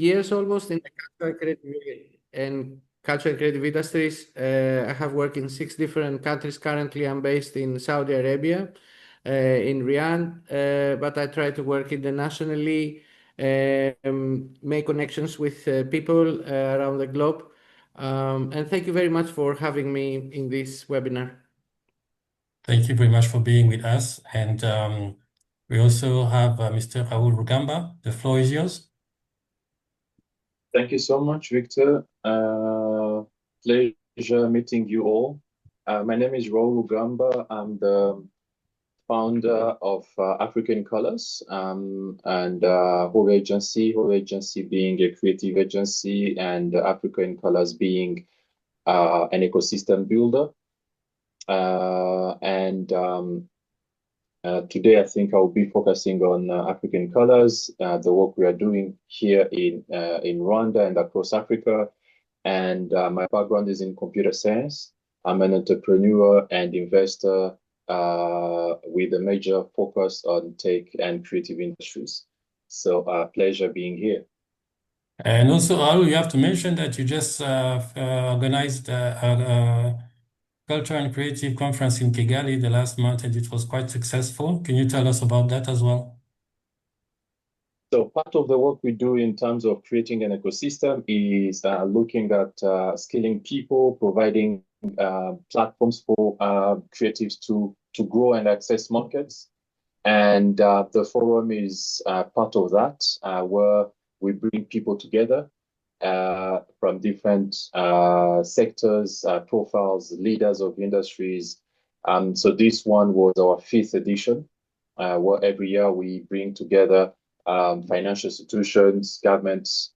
years almost in the cultural and creative industries. I have worked in 6 different countries. Currently, I'm based in Saudi Arabia, in Riyadh, but I try to work internationally, make connections with people around the globe. And thank you very much for having me in this webinar. Thank you very much for being with us. And we also have Mr. Raul Rugamba. The floor is yours. Thank you so much, Victor. Pleasure meeting you all. My name is Raul Rugamba. I'm the founder of African Colors and Whole Agency being a creative agency, and African Colors being an ecosystem builder. Today, I think I'll be focusing on African Colors, the work we are doing here in Rwanda and across Africa. And my background is in computer science. I'm an entrepreneur and investor with a major focus on tech and creative industries. So pleasure being here. And also, Raul, you have to mention that you just organized a culture and creative conference in Kigali the last month, and it was quite successful. Can you tell us about that as well? So part of the work we do in terms of creating an ecosystem is looking at skilling people, providing platforms for creatives to grow and access markets. And the forum is part of that, where we bring people together from different sectors, profiles, leaders of industries. So this one was our 5th edition, where every year we bring together financial institutions, governments,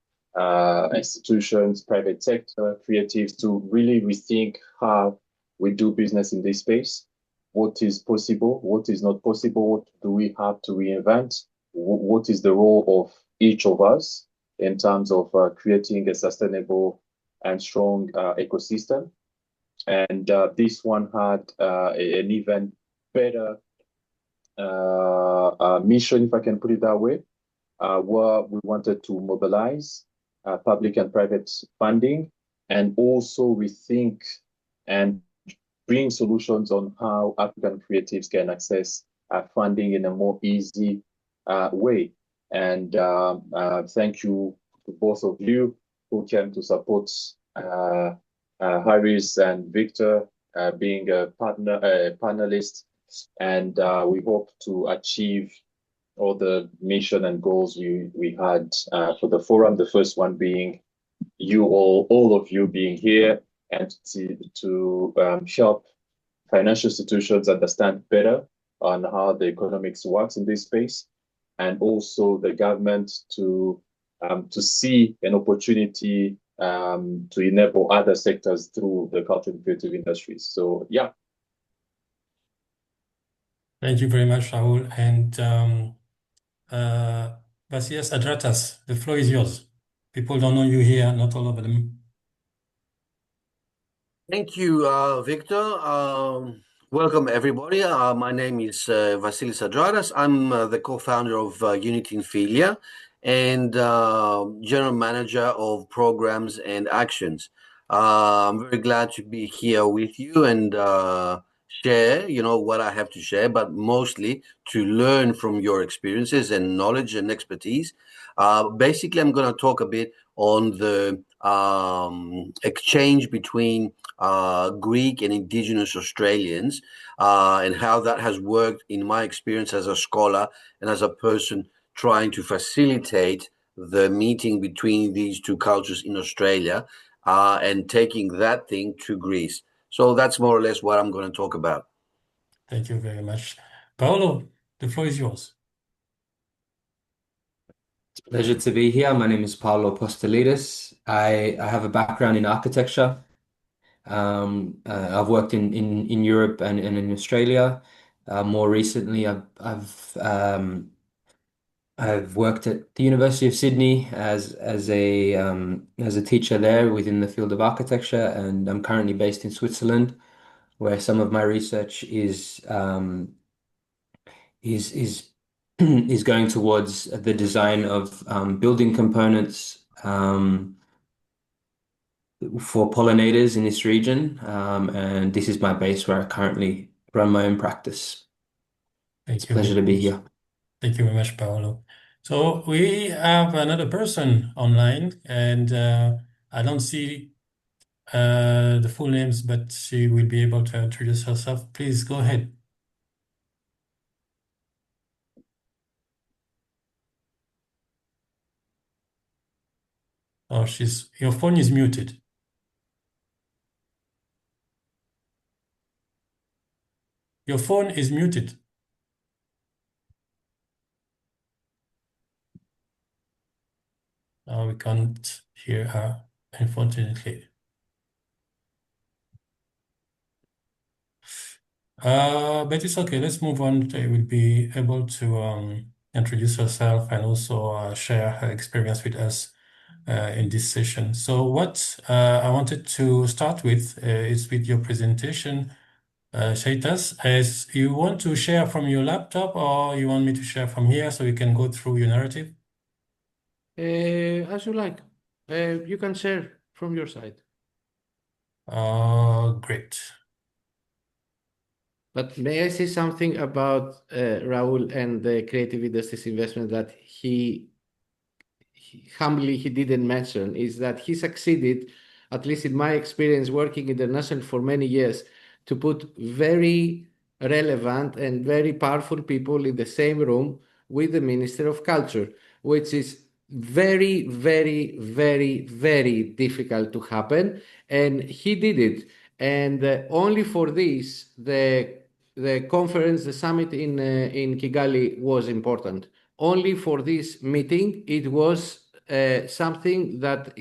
institutions, private sector, creatives to really rethink how we do business in this space. What is possible? What is not possible? What do we have to reinvent? What is the role of each of us in terms of creating a sustainable and strong ecosystem? And this one had an even better mission, if I can put it that way, where we wanted to mobilize public and private funding and also rethink and bring solutions on how African creatives can access funding in a more easy way. And thank you to both of you who came to support Harris and Victor being a panelist. And we hope to achieve all the mission and goals we had for the forum. The first one being you all of you being here, and to help financial institutions understand better on how the economics works in this space, and also the government to see an opportunity to enable other sectors through the cultural and creative industries. So yeah. Thank you very much, Raul. And Vasilis Adratas, the floor is yours. People don't know you here, not all of them. Thank you, Victor. Welcome, everybody. My name is Vasilis Adratas. I'm the co-founder of Unity in Philia and general manager of programs and actions. I'm very glad to be here with you and share, what I have to share, but mostly to learn from your experiences and knowledge and expertise. Basically, I'm going to talk a bit on the exchange between Greek and indigenous Australians and how that has worked in my experience as a scholar and as a person trying to facilitate the meeting between these two cultures in Australia and taking that thing to Greece. So that's more or less what I'm going to talk about. Thank you very much. Paolo, the floor is yours. It's a pleasure to be here. My name is Paolo Postolidis. I have a background in architecture. I've worked in Europe and in Australia. More recently, I've worked at the University of Sydney as a teacher there within the field of architecture, and I'm currently based in Switzerland, where some of my research is is going towards the design of building components um, for pollinators in this region, and this is my base where I currently run my own practice. It's a Thank you pleasure very to be much. here. Thank you very much, Paolo. So we have another person online, and I don't see the full names, but she will be able to introduce herself. Please go ahead. Oh, your phone is muted. Your phone is muted. We can't hear her, unfortunately. But it's okay. Let's move on. They will be able to introduce herself and also share her experience with us in this session. So what I wanted to start with is with your presentation, Shaitas. As you want to share from your laptop or you want me to share from here so you can go through your narrative? As you like. You can share from your side. Great. But may I say something about Raul and the creative industries investment that humbly he didn't mention is that he succeeded, at least in my experience working international for many years, to put very relevant and very powerful people in the same room with the Minister of Culture, which is very, very, very, very difficult to happen. And he did it. And only for this, the conference, the summit in Kigali was important. Only for this meeting, it was something that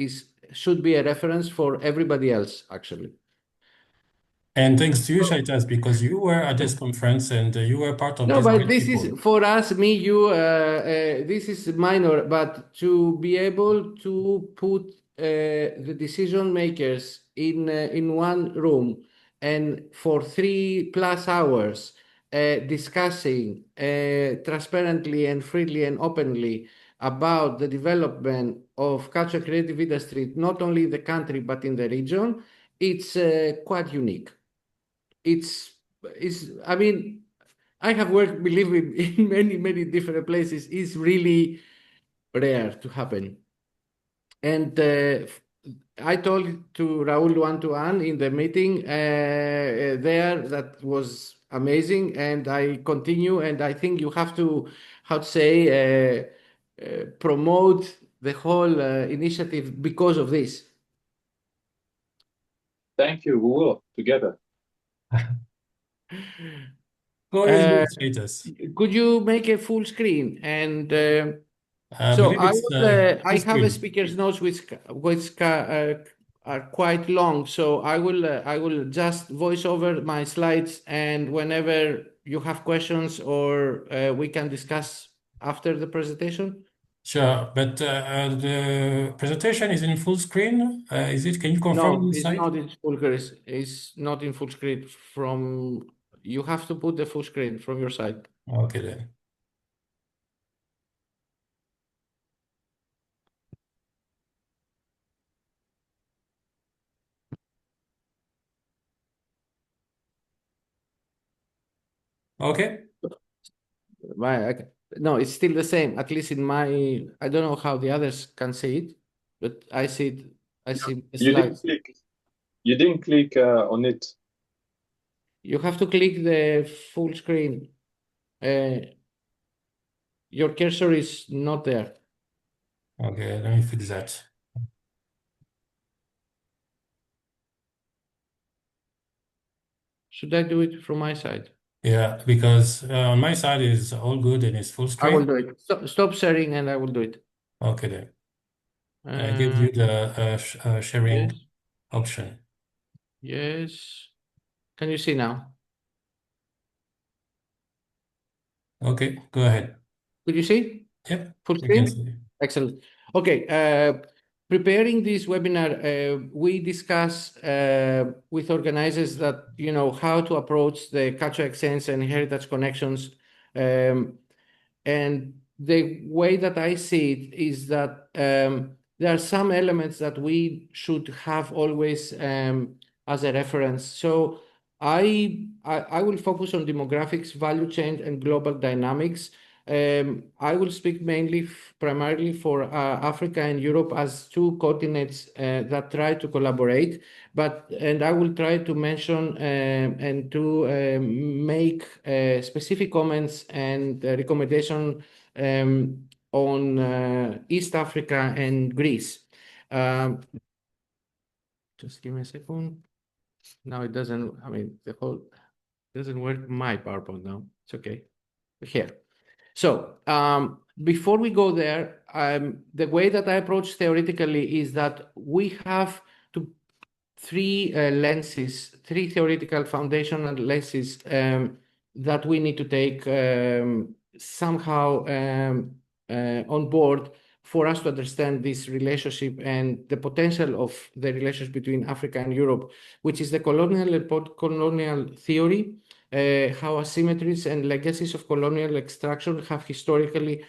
should be a reference for everybody else, actually. And thanks to you, Shaitas, because you were at this conference and you were part of No, these but great this is people. for us, me, you. This is minor, but to be able to put the decision makers in one room and for 3+ hours discussing transparently and freely and openly about the development of culture creative industry, not only in the country but in the region, it's quite unique. It's I mean, I have worked, believe me, in many, many different places. It's really rare to happen. And I told to Raul one-to-one in the meeting there that was amazing. And I continue, and I think you have to, how to say, promote the whole initiative because of this. Thank you. We will together. Go ahead, Shaitas. Could you make a full screen? And I so believe it's I full have a screen. speaker's notes which are quite long. So I will just voice over my slides, and whenever you have questions or we can discuss after the presentation. Sure, but the presentation is in full screen. Is it? Can you confirm No, it's inside? not in full screen. It's not in full screen. You have to put the full screen from your side. Okay then. Okay. No, it's still the same. At least in my, I don't know how the others can see it, but I see it. I see You didn't slides. click. You didn't click on it. You have to click the full screen. Your cursor is not there. Okay, let me fix that. Should I do it from my side? Yeah, because on my side is all good and it's full I will screen. do it. Stop sharing and I will do it. Okay then. I give you the sharing Yes. option. Yes. Can you see now? Okay, go ahead. Could you see? Yep, Full I can screen? see. Excellent. Okay. Preparing this webinar, we discuss with organizers that, how to approach the cultural exchange and heritage connections. And the way that I see it is that there are some elements that we should have always as a reference. So I will focus on demographics, value chain, and global dynamics. I will speak mainly primarily for Africa and Europe as two continents that try to collaborate, and I will try to mention and to make specific comments and recommendation on East Africa and Greece. Just give me a second. Now it doesn't, I mean, doesn't work my PowerPoint now. It's okay. Here. So before we go there, the way that I approach theoretically is that we have three lenses, three theoretical foundational lenses that we need to take somehow on board for us to understand this relationship and the potential of the relationship between Africa and Europe, which is the colonial and post-colonial theory, how asymmetries and legacies of colonial extraction have historically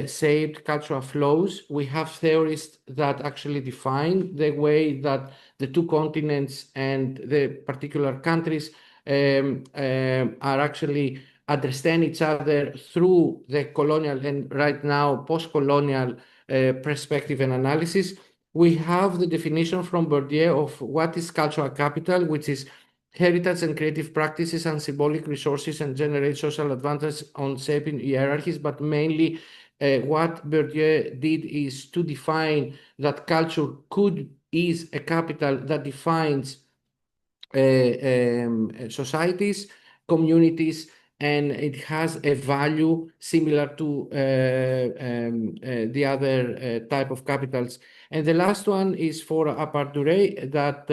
shaped cultural flows. We have theorists that actually define the way that the two continents and the particular countries are actually understand each other through the colonial and right now post-colonial perspective and analysis. We have the definition from Bourdieu of what is cultural capital, which is heritage and creative practices and symbolic resources and generate social advantage on shaping hierarchies, but mainly what Bourdieu did is to define that culture is a capital that defines societies, communities, and it has a value similar to the other type of capitals. And the last one is for Apart-Durey, that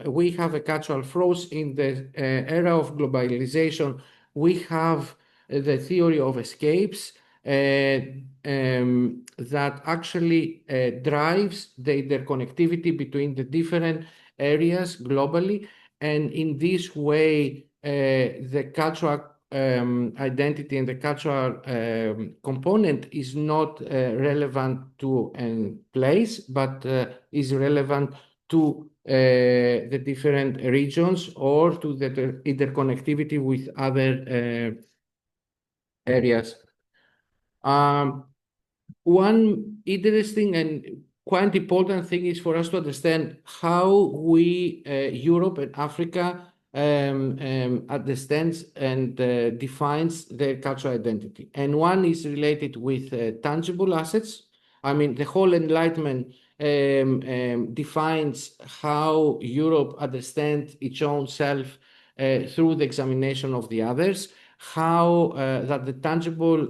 we have a cultural froze in the era of globalization. We have the theory of escapes that actually drives the interconnectivity between the different areas globally. And in this way, the cultural identity and the cultural component is not relevant to a place, but is relevant to the different regions or to the interconnectivity with other areas. One interesting and quite important thing is for us to understand how we, Europe and Africa, understands and defines their cultural identity. And one is related with tangible assets. I mean, the whole Enlightenment defines how Europe understands its own self through the examination of the others, how that the tangible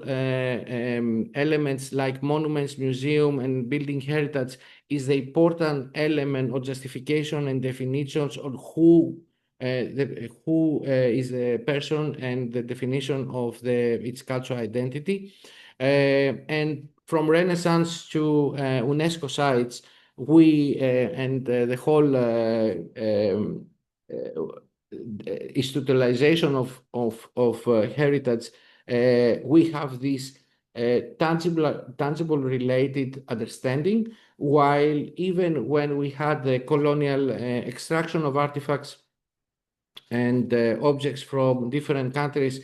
elements like monuments, museum, and building heritage is the important element or justification and definitions on who is the person and the definition of its cultural identity. And from Renaissance to UNESCO sites, we and the whole institutionalization of heritage, we have this tangible related understanding, while even when we had the colonial extraction of artifacts and objects from different countries,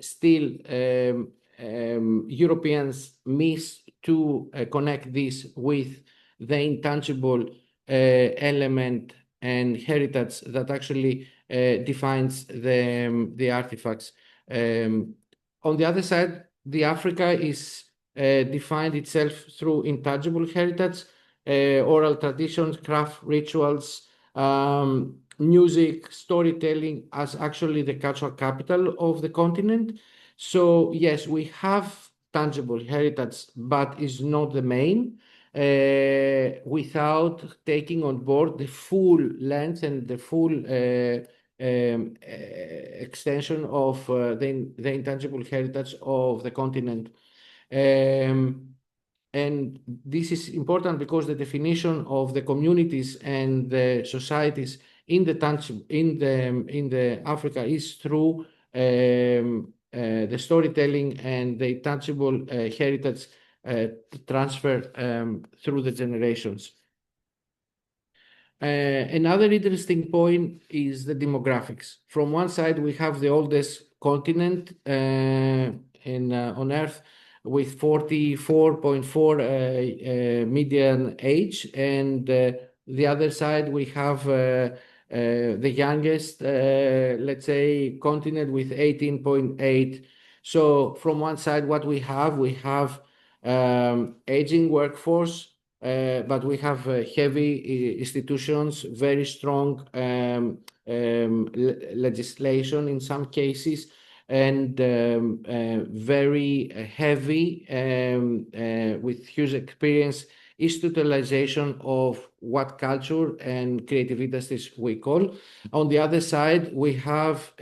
still Europeans miss to connect this with the intangible element and heritage that actually defines the artifacts. On the other side, the Africa is defined itself through intangible heritage, oral traditions, craft rituals, music, storytelling as actually the cultural capital of the continent. So yes, we have tangible heritage, but is not the main. Without taking on board the full length and the full extension of the intangible heritage of the continent. And this is important because the definition of the communities and the societies in the Africa is through the storytelling and the tangible heritage transfer through the generations. Another interesting point is the demographics. From one side, we have the oldest continent on Earth with 44.4 median age, and the other side, we have the youngest, let's say, continent with 18.8. So from one side, what we have aging workforce, but we have heavy institutions, very strong legislation in some cases, and very heavy with huge experience institutionalization of what culture and creative industries we call. On the other side, we have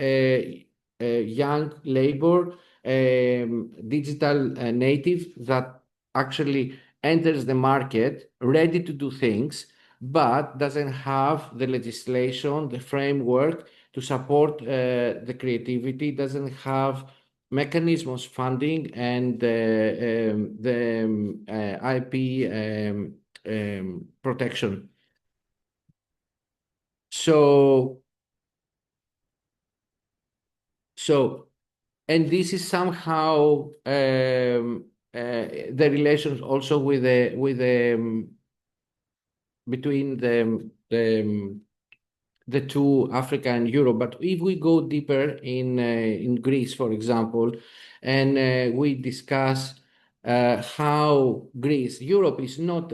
young labor, digital native that actually enters the market ready to do things, but doesn't have the legislation, the framework to support the creativity, doesn't have mechanisms, funding, and the IP protection. And this is somehow the relations also with between the two, Africa and Europe. But if we go deeper in Greece, for example, and we discuss how Europe is not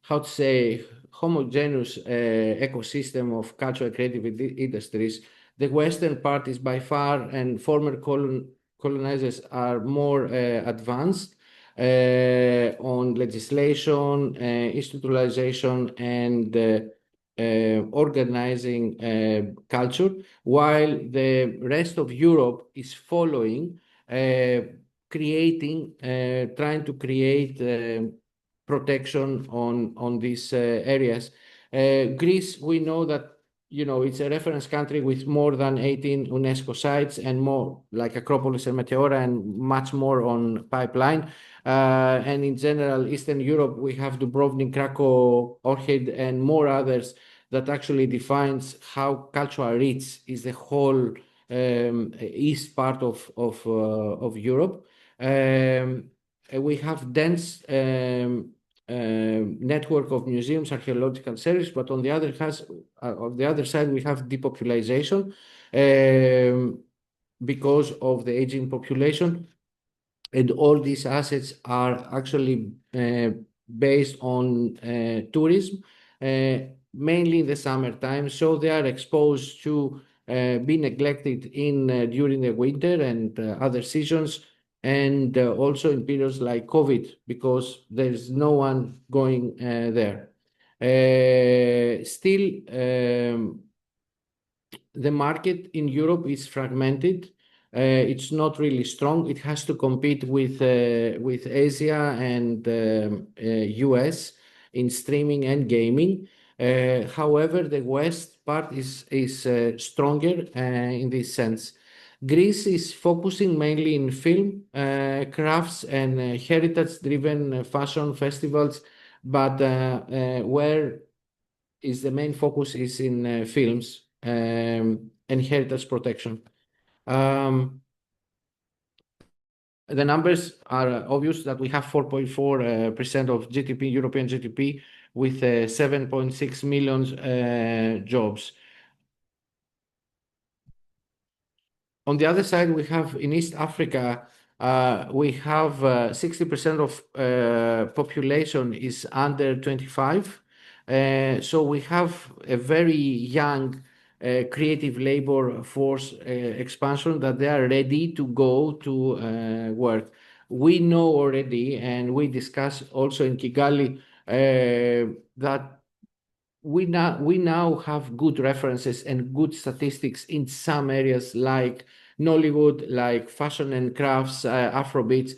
how to say homogeneous ecosystem of cultural creative industries. The Western part is by far, and former colonizers are more advanced on legislation, institutionalization, and organizing culture, while the rest of Europe is following, creating, trying to create protection on these areas. Greece, we know that it's a reference country with more than 18 UNESCO sites and more, like Acropolis and Meteora, and much more on pipeline. And in general, Eastern Europe, we have Dubrovnik, Krakow, Ohrid, and more others that actually defines how cultural rich is the whole east part of Europe. We have dense network of museums, archaeological service, but on the other side, we have depopulation because of the aging population, and all these assets are actually based on tourism, mainly in the summertime, so they are exposed to be neglected during the winter and other seasons, and also in periods like COVID, because there's no one going there. Still, the market in Europe is fragmented. It's not really strong. It has to compete with Asia and US in streaming and gaming. However, the West part is stronger in this sense. Greece is focusing mainly in film, crafts, and heritage-driven fashion festivals, but where is the main focus is in films and heritage protection. The numbers are obvious that we have 4.4% of GDP, European GDP, with 7.6 million jobs. On the other side, we have in East Africa, we have 60% of population is under 25. So we have a very young creative labor force expansion that they are ready to go to work. We know already, and we discussed also in Kigali, that we now have good references and good statistics in some areas like Nollywood, like fashion and crafts, Afrobeats.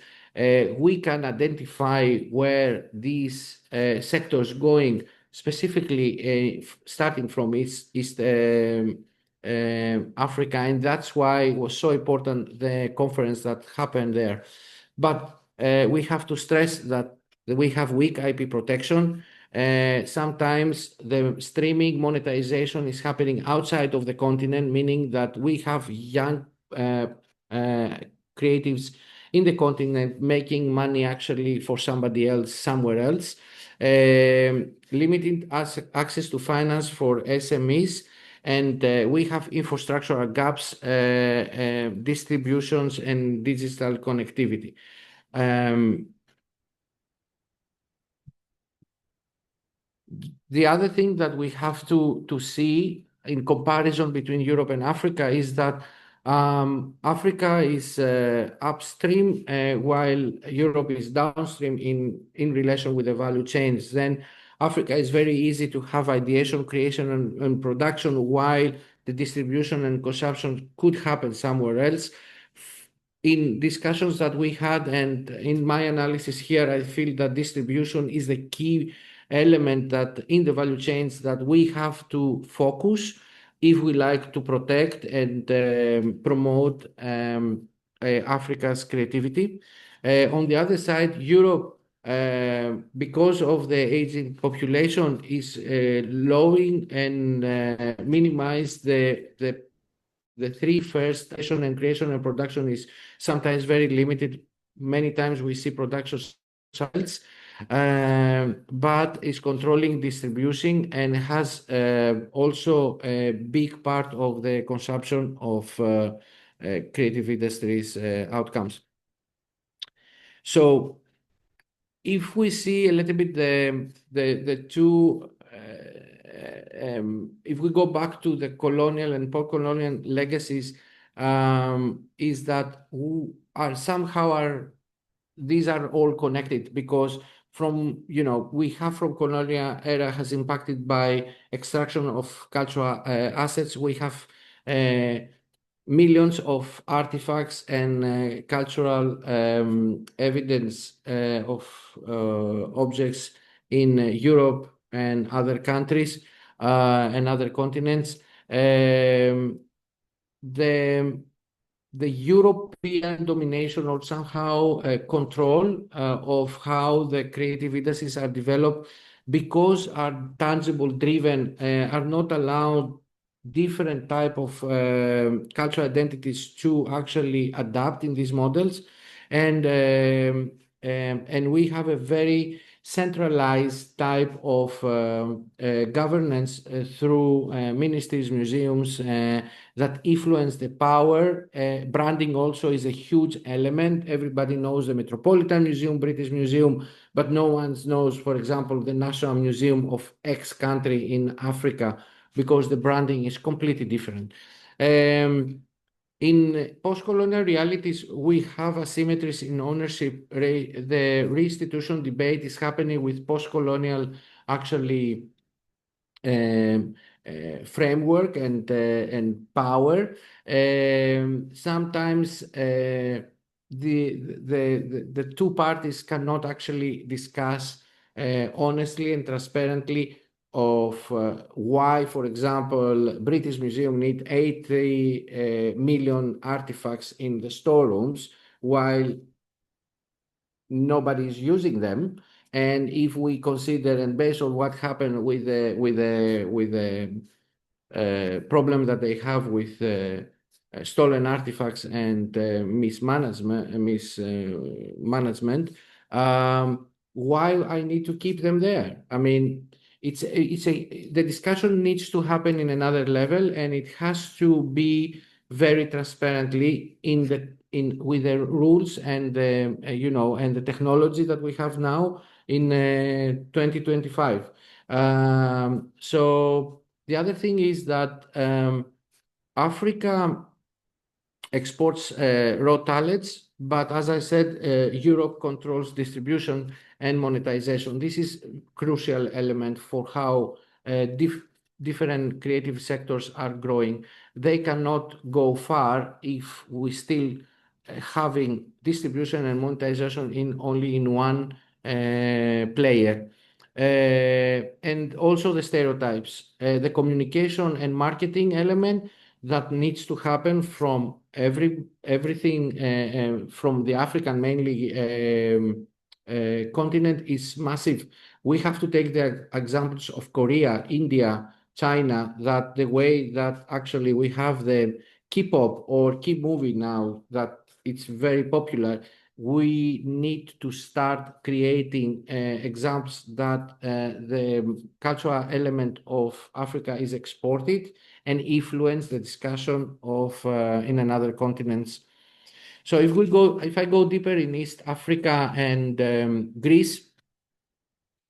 We can identify where these sectors going, specifically starting from East Africa, and that's why it was so important, the conference that happened there. But we have to stress that we have weak IP protection. Sometimes the streaming monetization is happening outside of the continent, meaning that we have young creatives in the continent making money actually for somebody else somewhere else. Limited access to finance for SMEs, and we have infrastructural gaps, distributions, and digital connectivity. The other thing that we have to see in comparison between Europe and Africa is that Africa is upstream while Europe is downstream in relation with the value chains. Then Africa is very easy to have ideation, creation, and production, while the distribution and consumption could happen somewhere else. In discussions that we had and in my analysis here, I feel that distribution is the key element that in the value chains that we have to focus if we like to protect and promote Africa's creativity. On the other side, Europe, because of the aging population, is lowering and minimize the three first: creation and production is sometimes very limited. Many times we see production sites, but is controlling distribution and has also a big part of the consumption of creative industries outcomes. So if we see a little bit the two, if we go back to the colonial and post-colonial legacies, is that these are all connected, because we have from colonial era has impacted by extraction of cultural assets. We have millions of artifacts and cultural evidence of objects in Europe and other countries and other continents. The European domination or somehow control of how the creative industries are developed, because are tangible driven, are not allowed different type of cultural identities to actually adapt in these models, and we have a very centralized type of governance through ministries, museums that influence the power. Branding also is a huge element. Everybody knows the Metropolitan Museum, British Museum, but no one knows, for example, the National Museum of X country in Africa, because the branding is completely different. In post-colonial realities, we have asymmetries in ownership. The restitution debate is happening with post-colonial actually framework and power. Sometimes the two parties cannot actually discuss honestly and transparently of why, for example, British Museum need 80 million artifacts in the storerooms while nobody is using them. And if we consider, and based on what happened with the problem that they have with stolen artifacts and mismanagement, why I need to keep them there? I mean, the discussion needs to happen in another level, and it has to be very transparently with the rules and and the technology that we have now in 2025. So the other thing is that Africa exports raw talents, but as I said, Europe controls distribution and monetization. This is a crucial element for how different creative sectors are growing. They cannot go far if we still having distribution and monetization only in one player. And also the stereotypes, the communication and marketing element that needs to happen from everything from the African mainly continent is massive. We have to take the examples of Korea, India, China, that the way that actually we have the K-pop or K-movie now that it's very popular, we need to start creating examples that the cultural element of Africa is exported and influence the discussion of in another continents. So if I go deeper in East Africa and Greece,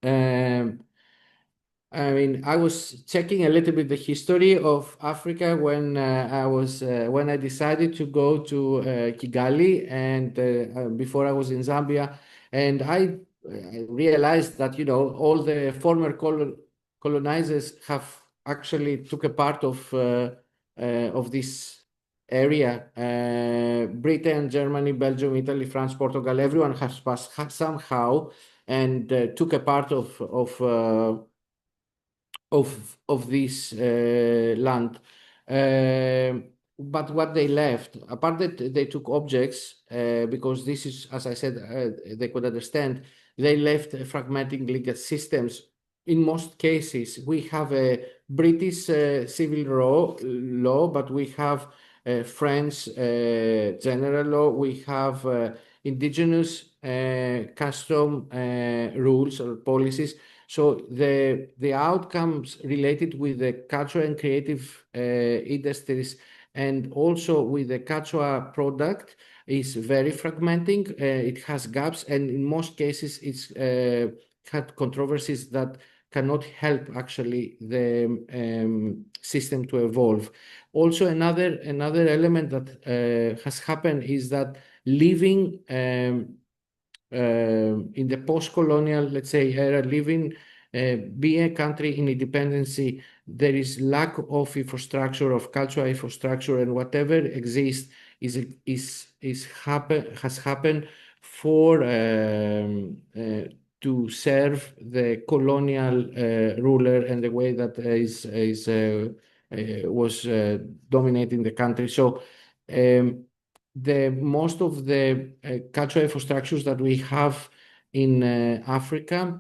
um, I mean, I was checking a little bit the history of Africa when I decided to go to Kigali and before I was in Zambia, and I realized that all the former colonizers have actually took a part of this area. Britain, Germany, Belgium, Italy, France, Portugal, everyone has passed somehow and took a part of this land. But what they left, apart that they took objects, because this is, as I said, they could understand, they left fragmenting legal systems. In most cases, we have a British civil law, but we have French general law, we have indigenous custom rules or policies. So the outcomes related with the cultural and creative industries and also with the cultural product is very fragmenting. It has gaps, and in most cases, it's had controversies that cannot help actually the system to evolve. Also, another element that has happened is that living in the post-colonial, let's say, era, being a country in independency, there is lack of infrastructure, of cultural infrastructure, and whatever exists has happened for to serve the colonial ruler and the way that was dominating the country. So. The most of the cultural infrastructures that we have in Africa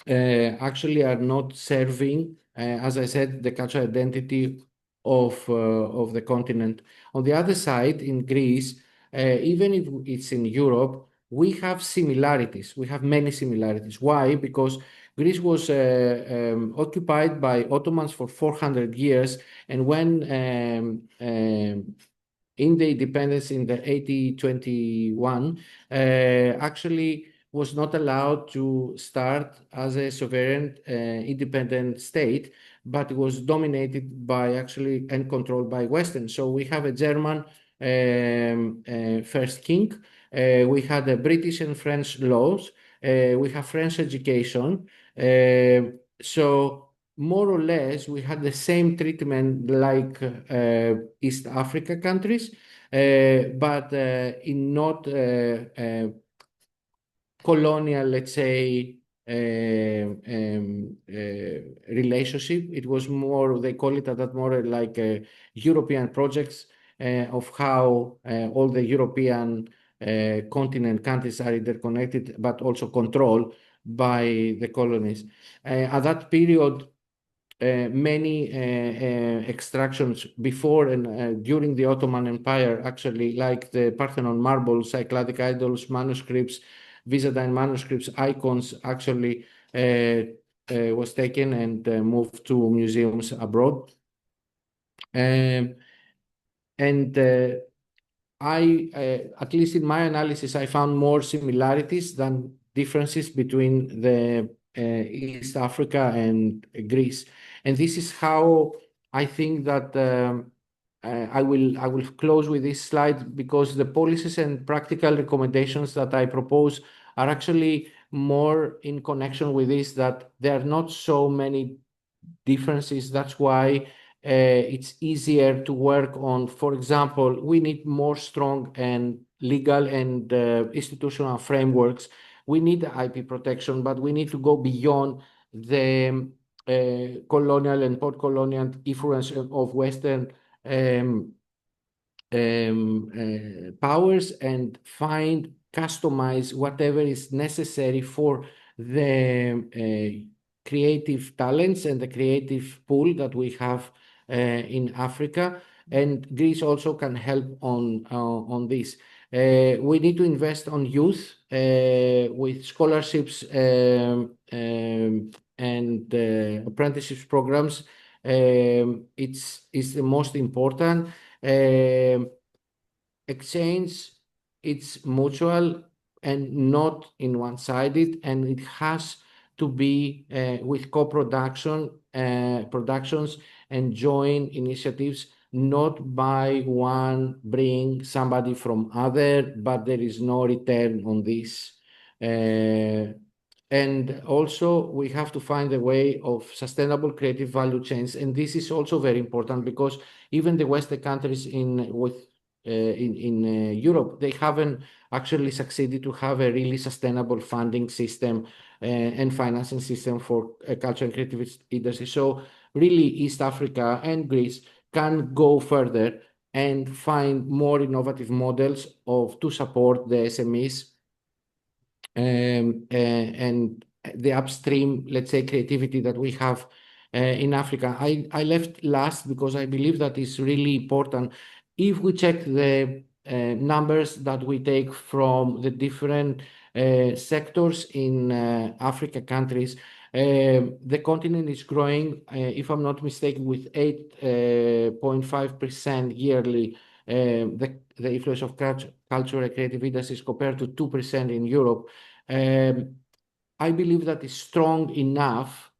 actually are not serving, as I said, the cultural identity of the continent. On the other side, in Greece, even if it's in Europe, we have similarities. We have many similarities. Why? Because Greece was occupied by Ottomans for 400 years, and when in the independence in the 1821, actually was not allowed to start as a sovereign independent state, but it was dominated by actually and controlled by Western. So we have a German first king, we had the British and French laws, we have French education. So more or less, we had the same treatment like East Africa countries, but in not colonial, let's say, relationship. It was more, they call it that more like European projects of how all the European continent countries are interconnected, but also controlled by the colonies. At that period, many extractions before and during the Ottoman Empire, actually, like the Parthenon marble, Cycladic idols, manuscripts, Byzantine manuscripts, icons, actually was taken and moved to museums abroad. And at least in my analysis, I found more similarities than differences between the East Africa and Greece. And this is how I think that I will close with this slide, because the policies and practical recommendations that I propose are actually more in connection with this, that there are not so many differences. That's why it's easier to work on. For example, we need more strong and legal and institutional frameworks. We need IP protection, but we need to go beyond the colonial and post-colonial influence of Western powers and customize whatever is necessary for the creative talents and the creative pool that we have in Africa. And Greece also can help on this. We need to invest on youth with scholarships and apprenticeships programs. It's the most important. Exchange, it's mutual and not in one-sided, and it has to be with productions and joint initiatives, not by one bring somebody from other, but there is no return on this. And also we have to find a way of sustainable creative value chains. And this is also very important because even the Western countries in Europe, they haven't actually succeeded to have a really sustainable funding system and financing system for culture and creative industry. So really East Africa and Greece can go further and find more innovative models to support the SMEs and the upstream, let's say, creativity that we have in Africa. I left last because I believe that is really important. If we check the numbers that we take from the different sectors in Africa countries, the continent is growing, if I'm not mistaken, with 8.5% yearly. The influence of cultural and creative industries compared to 2% in Europe. I believe that is strong enough,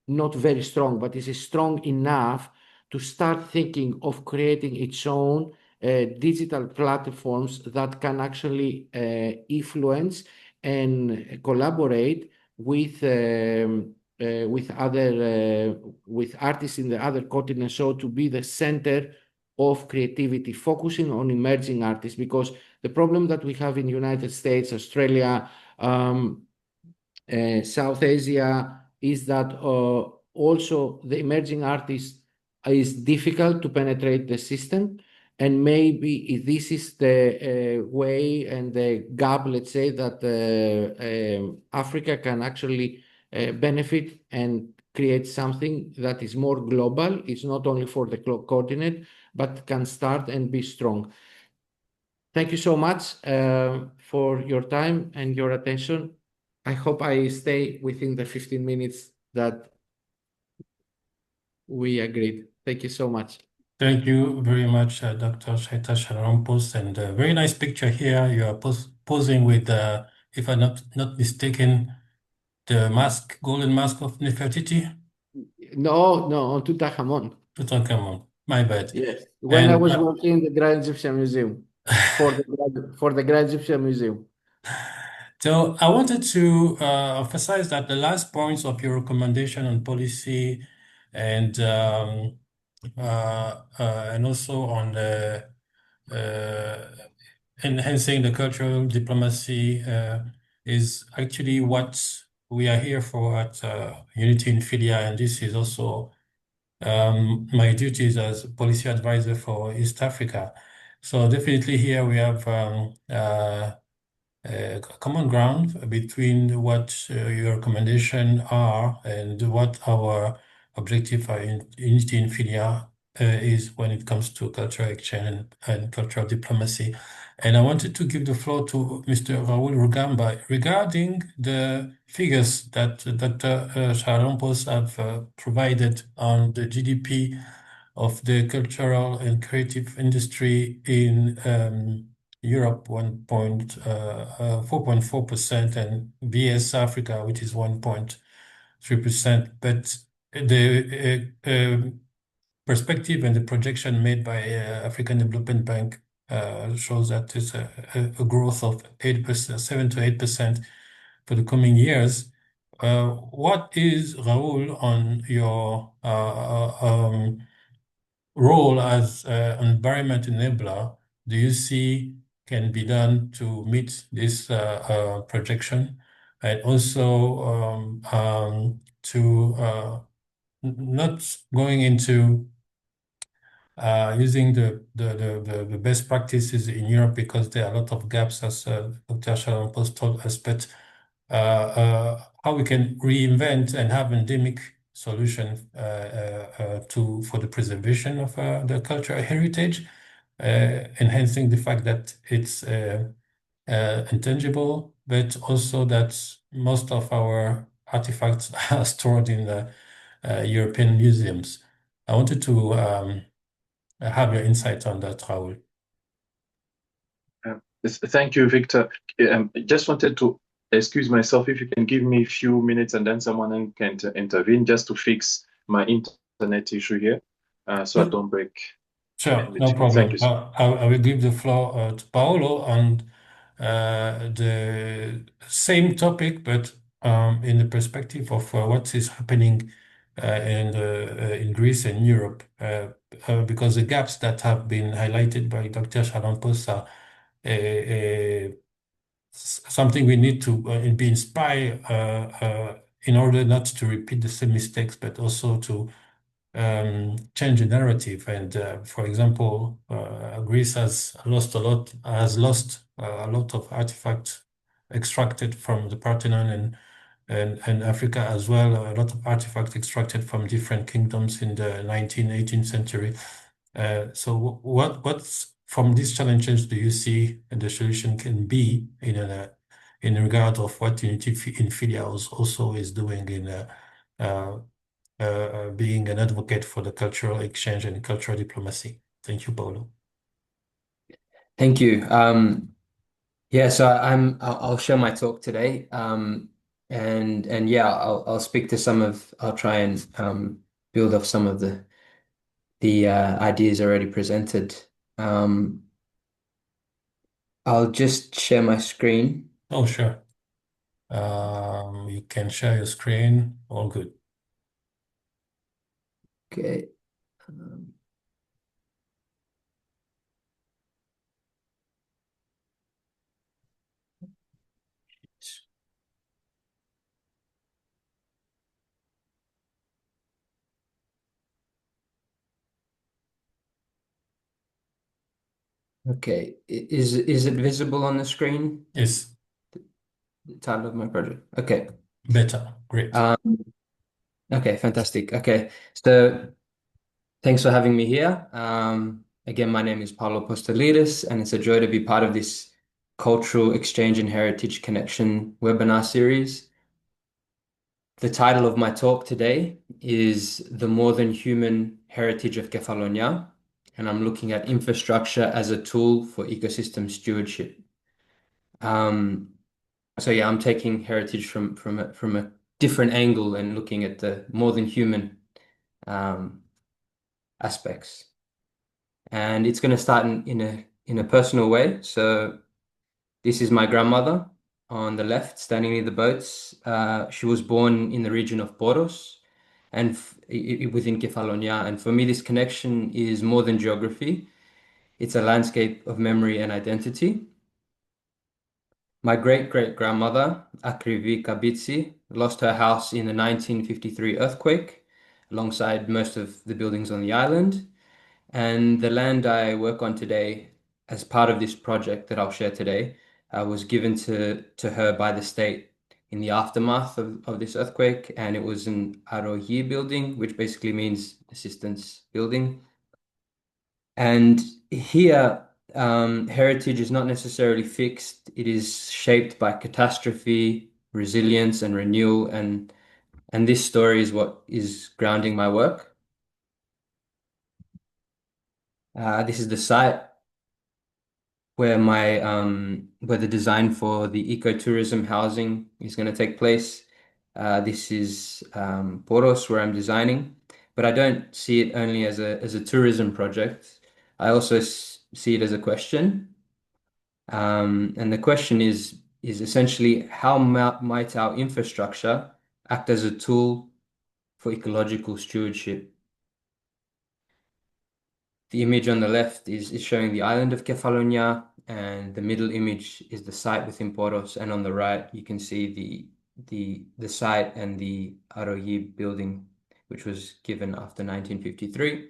not very strong, but is strong enough to start thinking of creating its own digital platforms that can actually influence and collaborate with artists in the other continents, so to be the center of creativity, focusing on emerging artists. Because the problem that we have in United States, Australia, South Asia is that also the emerging artists is difficult to penetrate the system. And maybe this is the way and the gap, let's say, that Africa can actually benefit and create something that is more global. It's not only for the continent, but can start and be strong. Thank you so much for your time and your attention. I hope I stay within the 15 minutes that we agreed. Thank you so much. Thank you very much, Dr. Shaita Sharampos, and a very nice picture here. You are posing with, if I'm not mistaken, the mask, golden mask of Nefertiti. No, Tutankhamun. Tutankhamun. My bad. Yes, when I was working in the Grand Egyptian Museum for the Grand Egyptian Museum. So I wanted to emphasize that the last points of your recommendation on policy and also on enhancing the cultural diplomacy is actually what we are here for at Unity in Philia, and this is also my duties as policy advisor for East Africa. So definitely here we have common ground between what your recommendations are and what our objective for Unity in Philia is when it comes to cultural exchange and cultural diplomacy. And I wanted to give the floor to Mr. Raoul Rugamba regarding the figures that Dr. Sharampos have provided on the GDP of the cultural and creative industry in Europe, 4.4%, and VS Africa, which is 1.3%. But the perspective and the projection made by African Development Bank shows that it's a growth of 8%, 7 to 8% for the coming years. What is, Raoul, on your role as an environment enabler do you see can be done to meet this projection, and also to not going into using the best practices in Europe, because there are a lot of gaps, as Dr. Sharon Post told us, but how we can reinvent and have endemic solution for the preservation of the cultural heritage, enhancing the fact that it's intangible, but also that most of our artifacts are stored in the European museums. I wanted to have your insight on that, Raoul. Thank you, Victor. Just wanted to excuse myself if you can give me a few minutes and then someone can intervene just to fix my internet issue here, so I don't break. Sure, no problem. Thank you, sir. I will give the floor to Paolo on the same topic, but in the perspective of what is happening in Greece and Europe, because the gaps that have been highlighted by Dr. Sharon Post are something we need to be inspired in order not to repeat the same mistakes, but also to change the narrative. And for example, Greece has lost a lot of artifacts extracted from the Parthenon, and Africa as well. A lot of artifacts extracted from different kingdoms in the 19th, 18th century. So what's from these challenges do you see the solution can be in regard of what Unity in Philia also is doing in being an advocate for the cultural exchange and cultural diplomacy? Thank you, Paolo. Thank you. Yeah, so I'll share my talk today. And yeah, I'll speak to I'll try and build off some of the ideas already presented. I'll just share my screen. Oh, sure. You can share your screen. All good. Okay. Okay, is it visible on the screen? Yes. The title of my project. Okay. Better. Great. Okay, fantastic. Okay, so thanks for having me here. Again, my name is Paulo Postolidis, and it's a joy to be part of this Cultural Exchange and Heritage Connection webinar series. The title of my talk today is The More Than Human Heritage of Kefalonia, and I'm looking at infrastructure as a tool for ecosystem stewardship. So yeah, I'm taking heritage from a different angle and looking at the more than human aspects. And it's going to start in a personal way. So this is my grandmother on the left, standing near the boats. She was born in the region of Poros and within Kefalonia. And for me, this connection is more than geography. It's a landscape of memory and identity. My great-great-grandmother, Akrivi Kabitsi, lost her house in the 1953 earthquake, alongside most of the buildings on the island. And the land I work on today, as part of this project that I'll share today, was given to her by the state in the aftermath of this earthquake. And it was an Arohi building, which basically means assistance building. And here, heritage is not necessarily fixed. It is shaped by catastrophe, resilience, and renewal. And this story is what is grounding my work. This is the site where where the design for the ecotourism housing is going to take place. This is Poros, where I'm designing, but I don't see it only as a tourism project. I also see it as a question. And the question is essentially, how might our infrastructure act as a tool for ecological stewardship? The image on the left is showing the island of Kefalonia, and the middle image is the site within Poros, and on the right you can see the site and the Arohi building, which was given after 1953.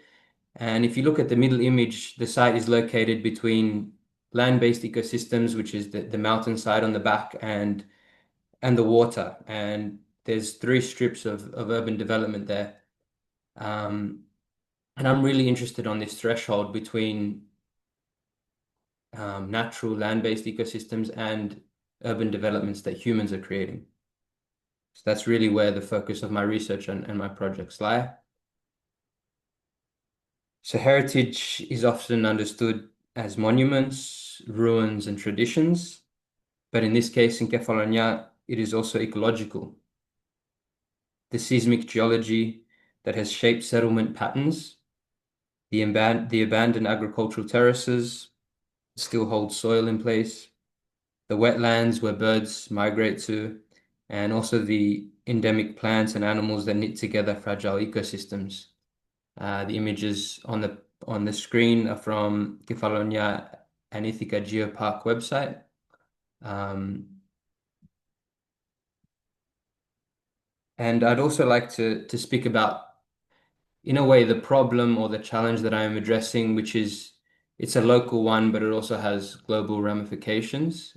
And if you look at the middle image, the site is located between land-based ecosystems, which is the mountainside on the back, and the water. And there's three strips of urban development there. And I'm really interested on this threshold between natural land-based ecosystems and urban developments that humans are creating. So that's really where the focus of my research and my projects lie. So heritage is often understood as monuments, ruins, and traditions. But in this case, in Kefalonia, it is also ecological. The seismic geology that has shaped settlement patterns, the abandoned agricultural terraces still hold soil in place, the wetlands where birds migrate to, and also the endemic plants and animals that knit together fragile ecosystems. The images on the screen are from Kefalonia and Ithaca Geopark website. And I'd also like to speak about, in a way, the problem or the challenge that I am addressing, which is it's a local one, but it also has global ramifications.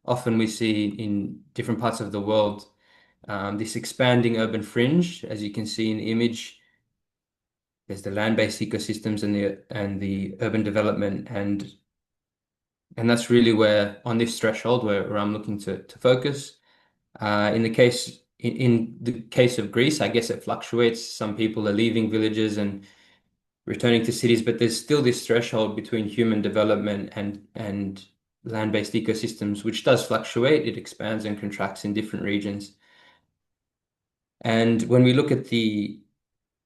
Often we see in different parts of the world this expanding urban fringe, as you can see in the image. There's the land-based ecosystems and the urban development, and that's really where on this threshold where I'm looking to focus. In the case of Greece, I guess it fluctuates. Some people are leaving villages and returning to cities, but there's still this threshold between human development and land-based ecosystems, which does fluctuate. It expands and contracts in different regions. And when we look at the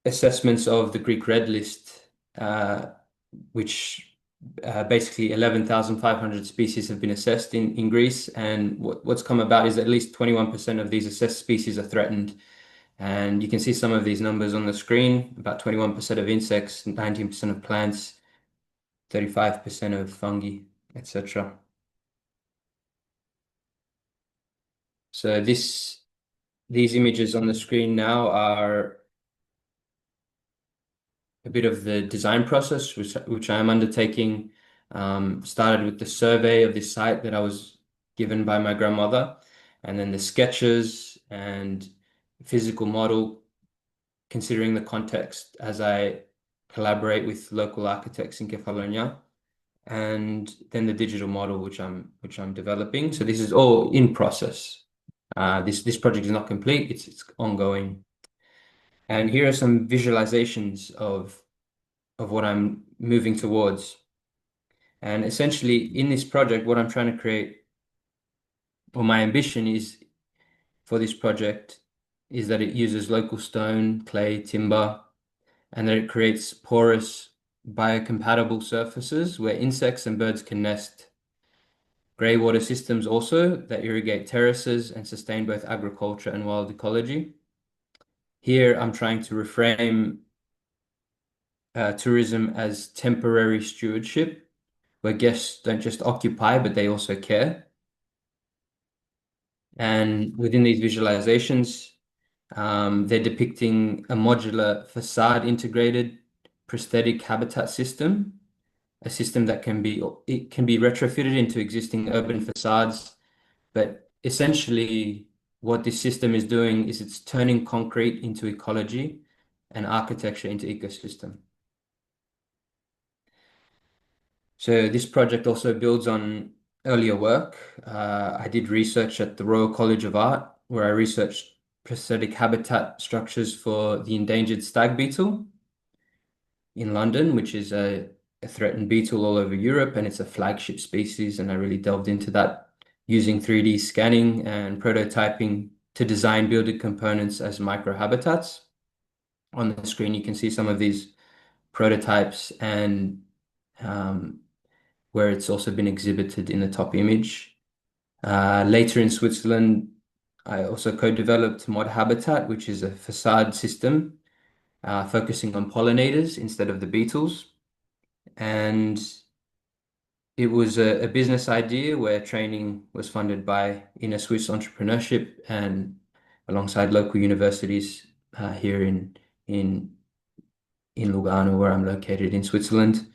assessments of the Greek Red List, which basically 11,500 species have been assessed in Greece, and what's come about is at least 21% of these assessed species are threatened. And you can see some of these numbers on the screen, about 21% of insects, 19% of plants, 35% of fungi, etc. So these images on the screen now are a bit of the design process, which I am undertaking. Started with the survey of this site that I was given by my grandmother, and then the sketches and physical model, considering the context as I collaborate with local architects in Kefalonia, and then the digital model, which I'm developing. So this is all in process. This project is not complete; it's ongoing. And here are some visualizations of what I'm moving towards. And essentially, in this project, what I'm trying to create, or my ambition is for this project, is that it uses local stone, clay, timber, and that it creates porous, biocompatible surfaces where insects and birds can nest. Grey water systems also that irrigate terraces and sustain both agriculture and wild ecology. Here, I'm trying to reframe tourism as temporary stewardship, where guests don't just occupy, but they also care. And within these visualizations, they're depicting a modular facade integrated prosthetic habitat system, a system that can be retrofitted into existing urban facades. But essentially, what this system is doing is it's turning concrete into ecology and architecture into ecosystem. So this project also builds on earlier work. I did research at the Royal College of Art, where I researched prosthetic habitat structures for the endangered stag beetle in London, which is a threatened beetle all over Europe, and it's a flagship species. And I really delved into that using 3D scanning and prototyping to design building components as microhabitats. On the screen, you can see some of these prototypes and where it's also been exhibited in the top image. Later in Switzerland, I also co-developed Mod Habitat, which is a facade system focusing on pollinators instead of the beetles. And it was a business idea where training was funded by Inner Swiss Entrepreneurship and alongside local universities here in in Lugano, where I'm located in Switzerland.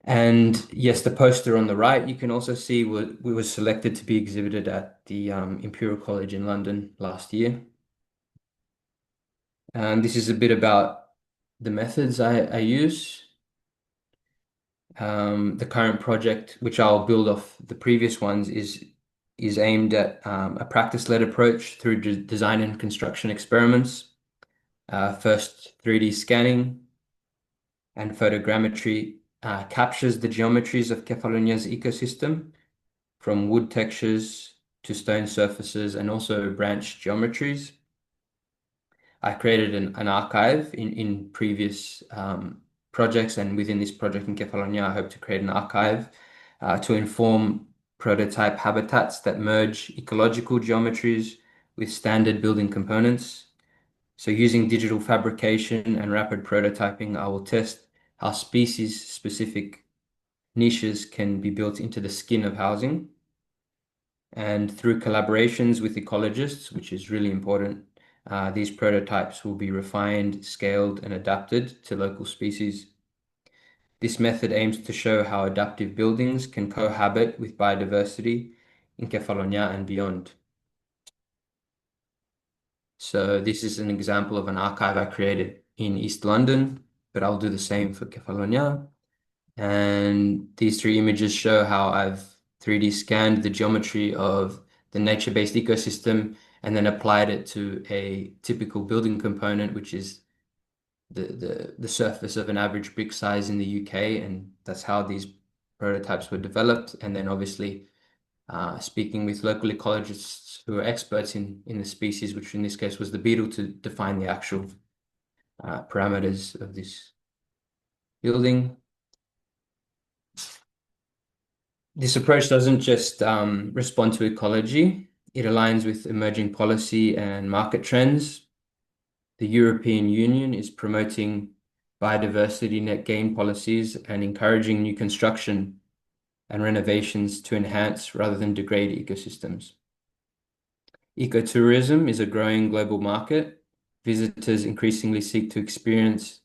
And yes, the poster on the right, you can also see we were selected to be exhibited at the Imperial College in London last year. And this is a bit about the methods I use. The current project, which I'll build off the previous ones, is aimed at a practice-led approach through design and construction experiments. First, 3D scanning and photogrammetry captures the geometries of Kefalonia's ecosystem, from wood textures to stone surfaces and also branch geometries. I created an archive in previous projects, and within this project in Kefalonia, I hope to create an archive to inform prototype habitats that merge ecological geometries with standard building components. So using digital fabrication and rapid prototyping, I will test how species-specific niches can be built into the skin of housing. And through collaborations with ecologists, which is really important, these prototypes will be refined, scaled, and adapted to local species. This method aims to show how adaptive buildings can cohabit with biodiversity in Kefalonia and beyond. So this is an example of an archive I created in East London, but I'll do the same for Kefalonia. And these three images show how I've 3D scanned the geometry of the nature-based ecosystem and then applied it to a typical building component, which is the surface of an average brick size in the UK. And that's how these prototypes were developed. And then obviously speaking with local ecologists who are experts in the species, which in this case was the beetle, to define the actual parameters of this building. This approach doesn't just respond to ecology, it aligns with emerging policy and market trends. The European Union is promoting biodiversity net gain policies and encouraging new construction and renovations to enhance rather than degrade ecosystems. Ecotourism is a growing global market. Visitors increasingly seek to experience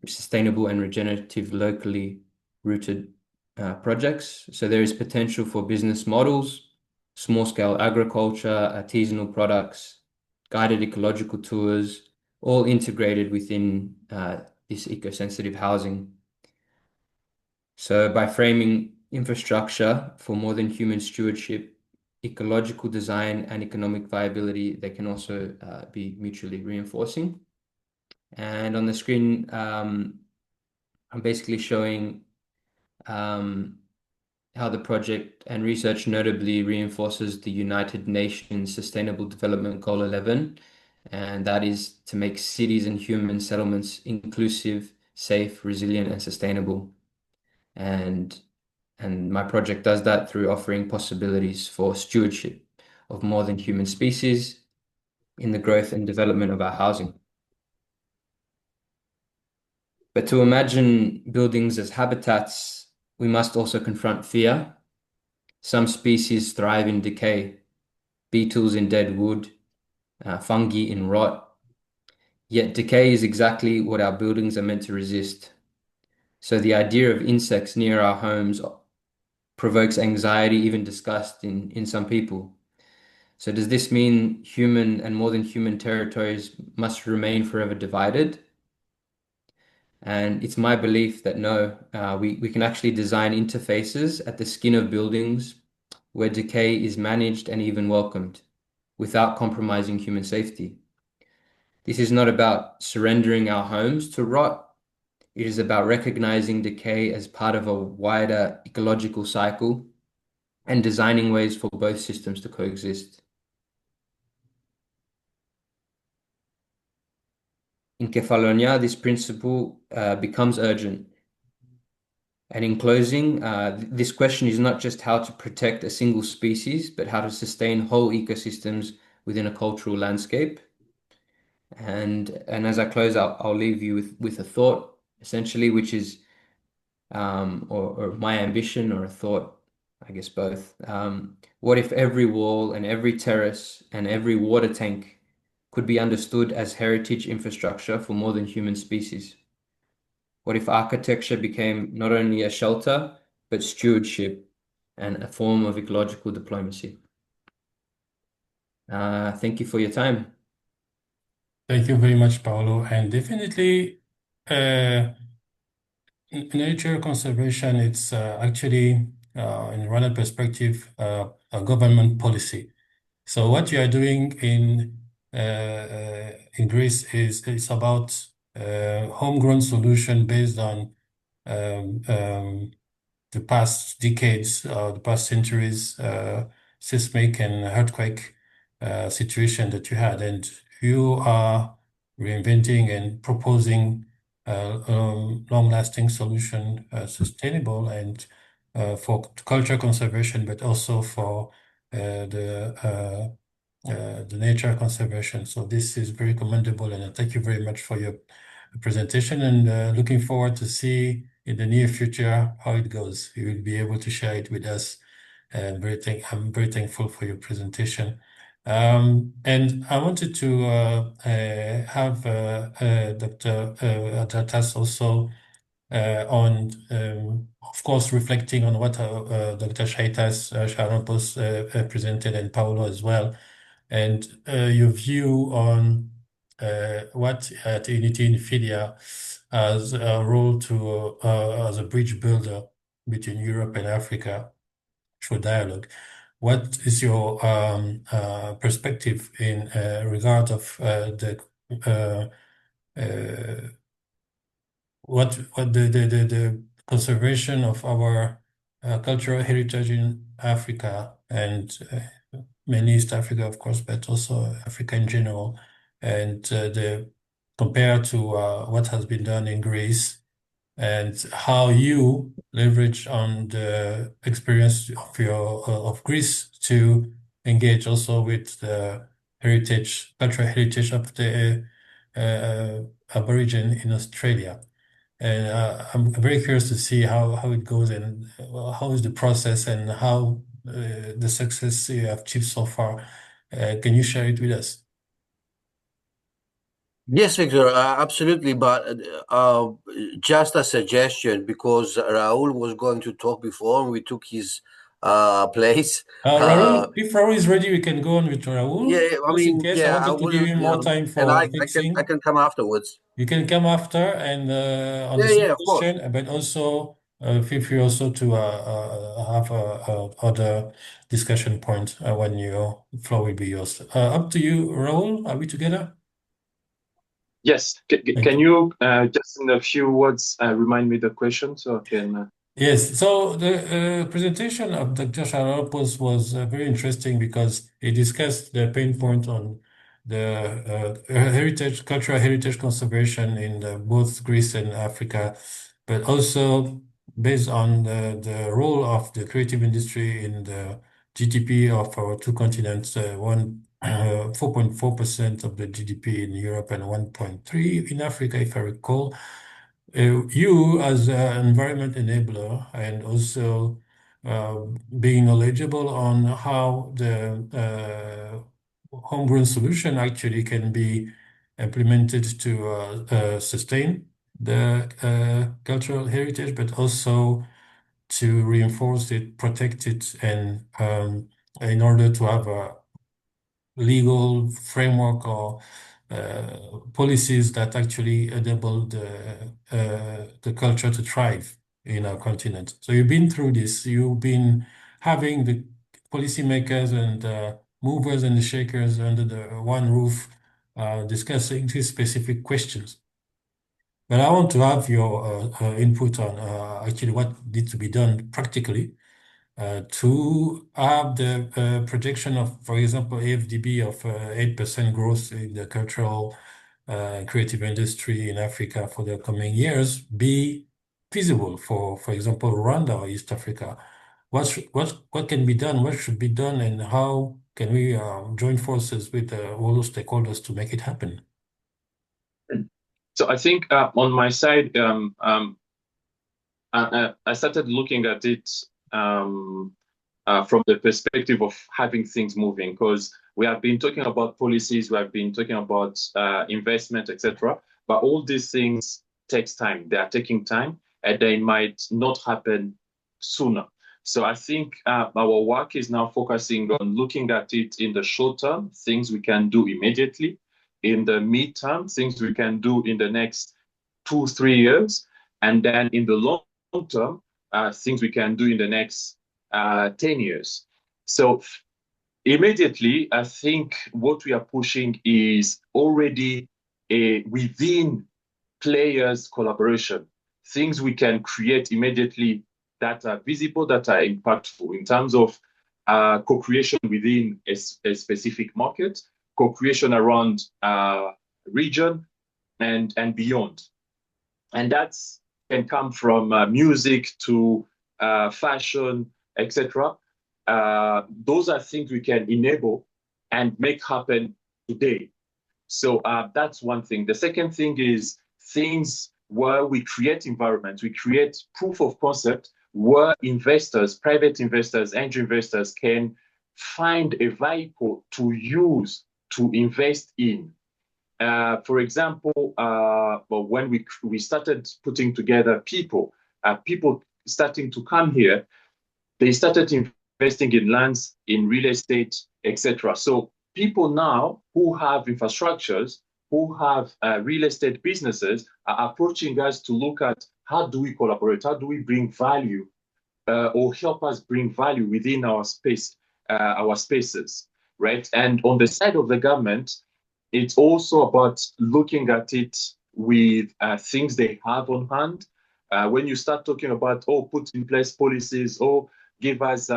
sustainable and regenerative, locally rooted projects. So there is potential for business models, small-scale agriculture, artisanal products, guided ecological tours, all integrated within this eco-sensitive housing. So by framing infrastructure for more than human stewardship, ecological design and economic viability, they can also be mutually reinforcing. And on the screen, I'm basically showing how the project and research notably reinforces the United Nations Sustainable Development Goal 11, and that is to make cities and human settlements inclusive, safe, resilient, and sustainable. And my project does that through offering possibilities for stewardship of more than human species in the growth and development of our housing. But to imagine buildings as habitats, we must also confront fear. Some species thrive in decay, beetles in dead wood, fungi in rot. Yet decay is exactly what our buildings are meant to resist. So the idea of insects near our homes provokes anxiety, even disgust in some people. So does this mean human and more than human territories must remain forever divided? And it's my belief that no, we can actually design interfaces at the skin of buildings where decay is managed and even welcomed without compromising human safety. This is not about surrendering our homes to rot. It is about recognizing decay as part of a wider ecological cycle and designing ways for both systems to coexist. In Kefalonia, this principle becomes urgent. And in closing, this question is not just how to protect a single species, but how to sustain whole ecosystems within a cultural landscape. And as I close out, I'll leave you with a thought, essentially, which is, or my ambition or a thought, I guess both. What if every wall and every terrace and every water tank could be understood as heritage infrastructure for more than human species? What if architecture became not only a shelter, but stewardship and a form of ecological diplomacy? Thank you for your time. Thank you very much, Paolo. And definitely, nature conservation, it's actually, in Rwanda perspective, a government policy. So what you are doing in Greece is about homegrown solution based on the past decades, the past centuries, seismic and earthquake situation that you had, and you are reinventing and proposing long-lasting solution, sustainable and for culture conservation, but also for the nature conservation. So this is very commendable, and I thank you very much for your presentation, and looking forward to see in the near future how it goes. You will be able to share it with us, and I'm very thankful for your presentation. And I wanted to have Dr. Adratas also on, of course, reflecting on what Dr. Shaitas Sharonpos presented, and Paolo as well, and your view on what at Unity in Philia as a role to as a bridge builder between Europe and Africa through dialogue. What is your perspective in regard of what the conservation of our cultural heritage in Africa and mainly East Africa, of course, but also Africa in general, and the compared to what has been done in Greece, and how you leverage on the experience of your of Greece to engage also with the heritage, cultural heritage of the Aborigine in Australia. And I'm very curious to see how it goes, and how is the process, and how the success you have achieved so far. Can you share it with us? Yes, Victor, absolutely. But just a suggestion, because Raul was going to talk before and we took his place. Raul, if Raul is ready, we can go on with Raul. Yeah, I Just in mean, case, I yeah, I wanted to give will, you more time and for I fixing. can come afterwards. You can come after and on the same Yeah, of course. question, but also feel free also to have other discussion point when your floor will be yours. Up to you, Raul. Are we together? Yes. Can you just in a few words remind me the question so I can? Yes, so the presentation of Dr. Sharopoulos was very interesting because he discussed the pain point on the heritage, cultural heritage conservation in both Greece and Africa, but also based on the role of the creative industry in the GDP of our two continents, 4.4% of the GDP in Europe and 1.3 in Africa, if I recall. You as an environment enabler, and also being knowledgeable on how the homegrown solution actually can be implemented to sustain the cultural heritage, but also to reinforce it, protect it, and in order to have a legal framework or policies that actually enable the culture to thrive in our continent. So you've been through this. You've been having the policymakers and movers and the shakers under the one roof discussing these specific questions. But I want to have your input on actually what needs to be done practically to have the projection of, for example, AFDB of 8% growth in the cultural creative industry in Africa for the coming years be feasible for example, Rwanda or East Africa. What can be done? What should be done? And how can we join forces with all those stakeholders to make it happen? So I think on my side, I started looking at it from the perspective of having things moving, because we have been talking about policies, we have been talking about investment, etc. But all these things takes time. They are taking time, and they might not happen sooner. So I think our work is now focusing on looking at it in the short term, things we can do immediately, in the mid-term, things we can do in the next 2-3 years, and then in the long term, things we can do in the next 10 years. So immediately, I think what we are pushing is already a within players collaboration, things we can create immediately that are visible, that are impactful in terms of co-creation within a specific market, co-creation around region and beyond. And that can come from music to fashion, etc. Those are things we can enable and make happen today. So that's one thing. The second thing is things where we create environments, we create proof of concept where investors, private investors, angel investors can find a vehicle to use to invest in. For example, when we started putting together people starting to come here, they started investing in lands, in real estate, etc. So people now who have infrastructures, who have real estate businesses are approaching us to look at how do we collaborate, how do we bring value or help us bring value within our space, our spaces, right? And on the side of the government, it's also about looking at it with things they have on hand. When you start talking about, put in place policies, give us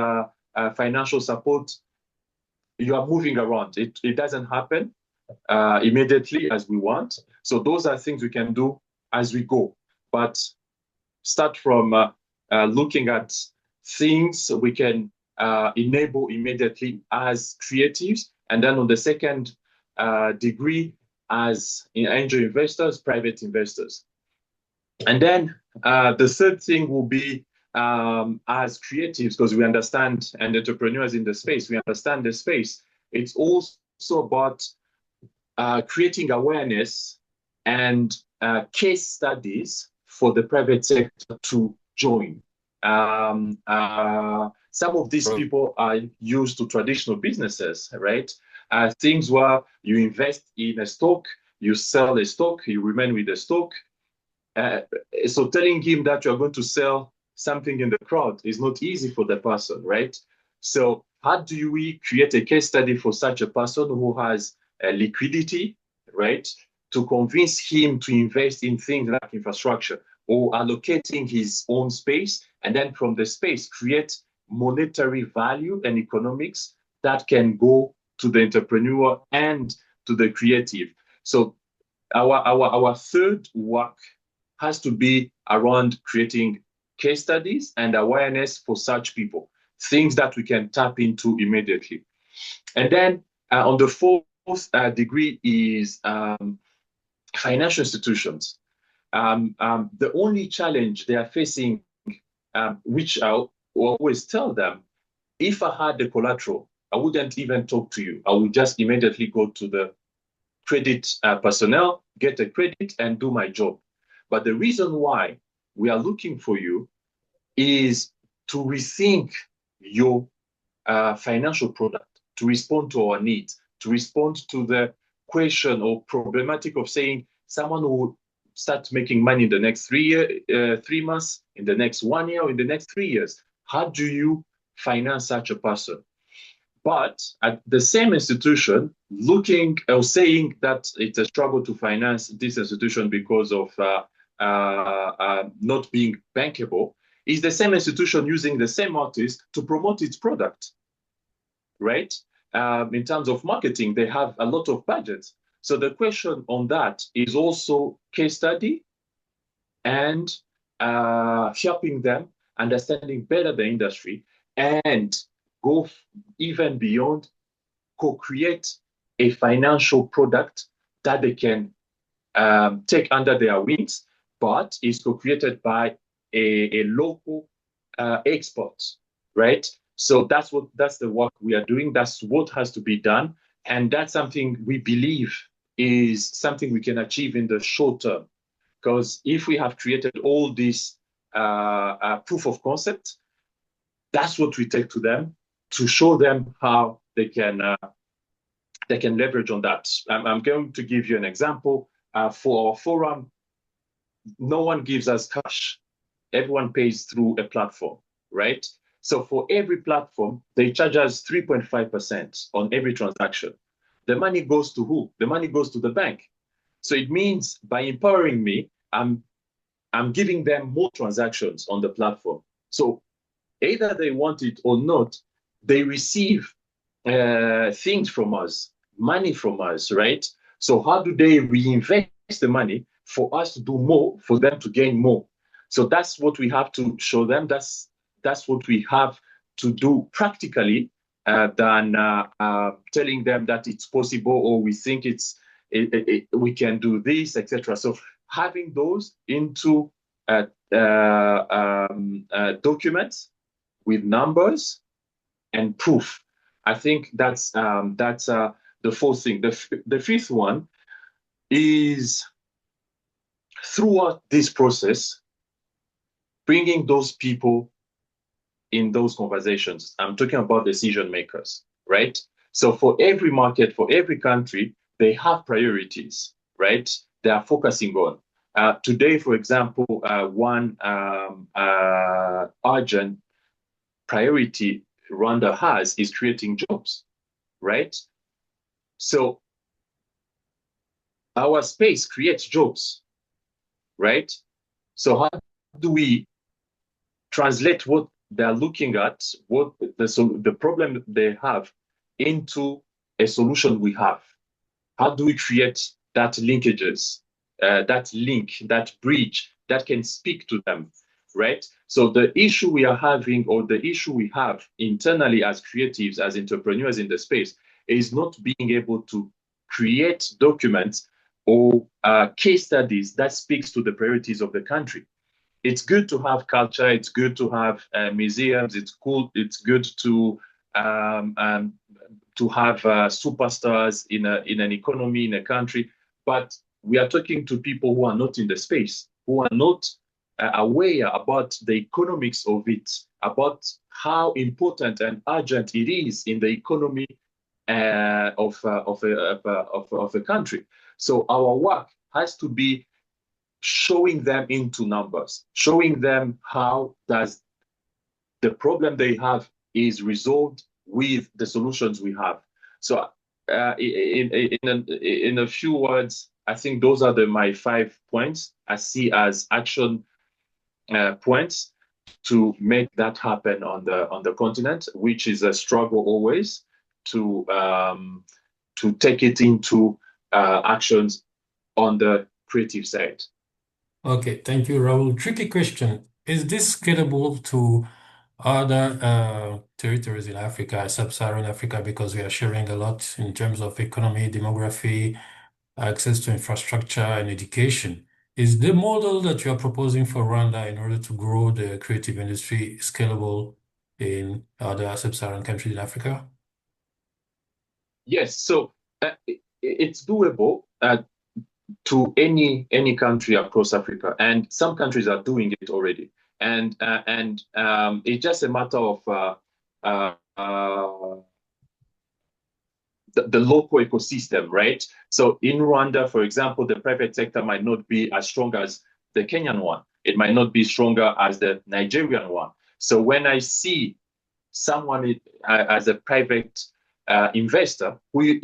financial support, you are moving around. It doesn't happen immediately as we want. So those are things we can do as we go. But start from looking at things we can enable immediately as creatives. And then on the second degree as angel investors, private investors. And then the third thing will be as creatives, because we understand, and entrepreneurs in the space, we understand the space. It's also about creating awareness and case studies for the private sector to join. Some of these people are used to traditional businesses, right? Things where you invest in a stock, you sell a stock, you remain with the stock. So telling him that you're going to sell something in the crowd is not easy for the person, right? So how do we create a case study for such a person who has liquidity, right? To convince him to invest in things like infrastructure or allocating his own space, and then from the space create monetary value and economics that can go to the entrepreneur and to the creative. So our third work has to be around creating case studies and awareness for such people, things that we can tap into immediately. And then on the fourth degree is financial institutions. The only challenge they are facing, which I'll always tell them, if I had the collateral, I wouldn't even talk to you. I would just immediately go to the credit personnel, get a credit, and do my job. But the reason why we are looking for you is to rethink your financial product, to respond to our needs, to respond to the question or problematic of saying someone who will start making money in the next 3 months, in the next 1 year, or in the next 3 years. How do you finance such a person? But at the same institution, looking or saying that it's a struggle to finance this institution because of not being bankable, is the same institution using the same artist to promote its product, right? In terms of marketing, they have a lot of budgets. So the question on that is also case study and helping them understanding better the industry and go even beyond, co-create a financial product that they can take under their wings, but is co-created by a local expert, right? So that's the work we are doing. That's what has to be done. And that's something we believe is something we can achieve in the short term. Because if we have created all this proof of concept, that's what we take to them to show them how they can leverage on that. I'm going to give you an example. For our forum, no one gives us cash. Everyone pays through a platform, right? So for every platform, they charge us 3.5% on every transaction. The money goes to who? The money goes to the bank. So it means by empowering me, I'm giving them more transactions on the platform. So either they want it or not, they receive things from us, money from us, right? So how do they reinvest the money for us to do more, for them to gain more? So that's what we have to show them. That's what we have to do practically, than telling them that it's possible or we think we can do this, etc. So having those into documents with numbers and proof. I think that's the fourth thing. The fifth one is throughout this process, bringing those people in those conversations. I'm talking about decision makers, right? So for every market, for every country, they have priorities, right? They are focusing on. Today, for example, one urgent priority Rwanda has is creating jobs, right? So our space creates jobs, right? So how do we translate what they're looking at, what the problem they have, into a solution we have? How do we create that linkages, that link, that bridge that can speak to them, right? So the issue we are having, or the issue we have internally as creatives, as entrepreneurs in the space, is not being able to create documents or case studies that speaks to the priorities of the country. It's good to have culture. It's good to have museums. It's cool. It's good to have superstars in an economy, in a country. But we are talking to people who are not in the space, who are not aware about the economics of it, about how important and urgent it is in the economy of a country. So our work has to be showing them into numbers, showing them how does the problem they have is resolved with the solutions we have. So in a few words, I think those are my 5 points I see as action points to make that happen on the continent, which is a struggle always to take it into actions on the creative side. Okay, thank you, Raul. Tricky question. Is this scalable to other territories in Africa, sub-Saharan Africa, because we are sharing a lot in terms of economy, demography, access to infrastructure, and education? Is the model that you are proposing for Rwanda in order to grow the creative industry scalable in other sub-Saharan countries in Africa? Yes, so it's doable to any country across Africa, and some countries are doing it already. And it's just a matter of the local ecosystem, right? So in Rwanda, for example, the private sector might not be as strong as the Kenyan one. It might not be stronger as the Nigerian one. So when I see someone as a private investor who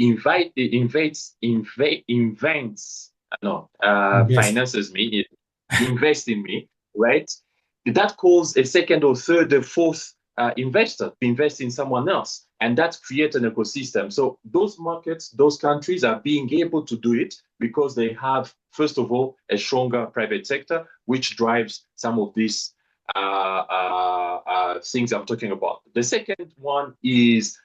finances me, invest in me, right? That calls a second or third or fourth investor to invest in someone else, and that creates an ecosystem. So those markets, those countries are being able to do it because they have, first of all, a stronger private sector, which drives some of these things I'm talking about. The second one is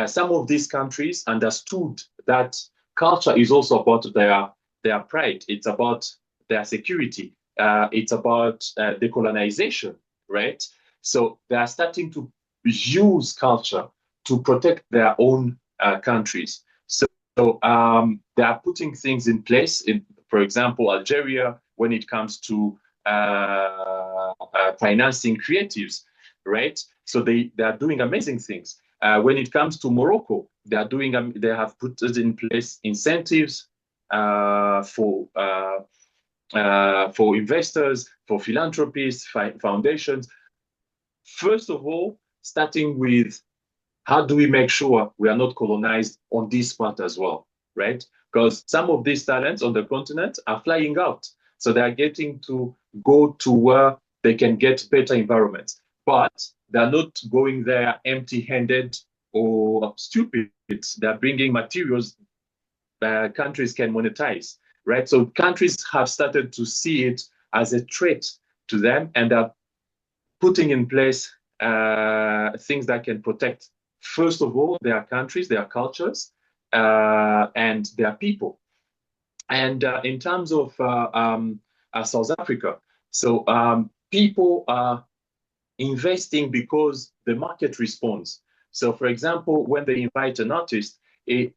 some of these countries understood that culture is also about their pride. It's about their security. It's about decolonization, right? So they are starting to use culture to protect their own countries. So they are putting things in place. For example, Algeria, when it comes to financing creatives, right? So they are doing amazing things. When it comes to Morocco, they have put in place incentives for investors, for philanthropists, foundations. First of all, starting with how do we make sure we are not colonized on this part as well, right? Because some of these talents on the continent are flying out. So they are getting to go to where they can get better environments. But they're not going there empty-handed or stupid. They're bringing materials that countries can monetize, right? So countries have started to see it as a threat to them, and are putting in place things that can protect, first of all, their countries, their cultures, and their people. And in terms of South Africa, so people are investing because the market responds. So, for example, when they invite an artist, they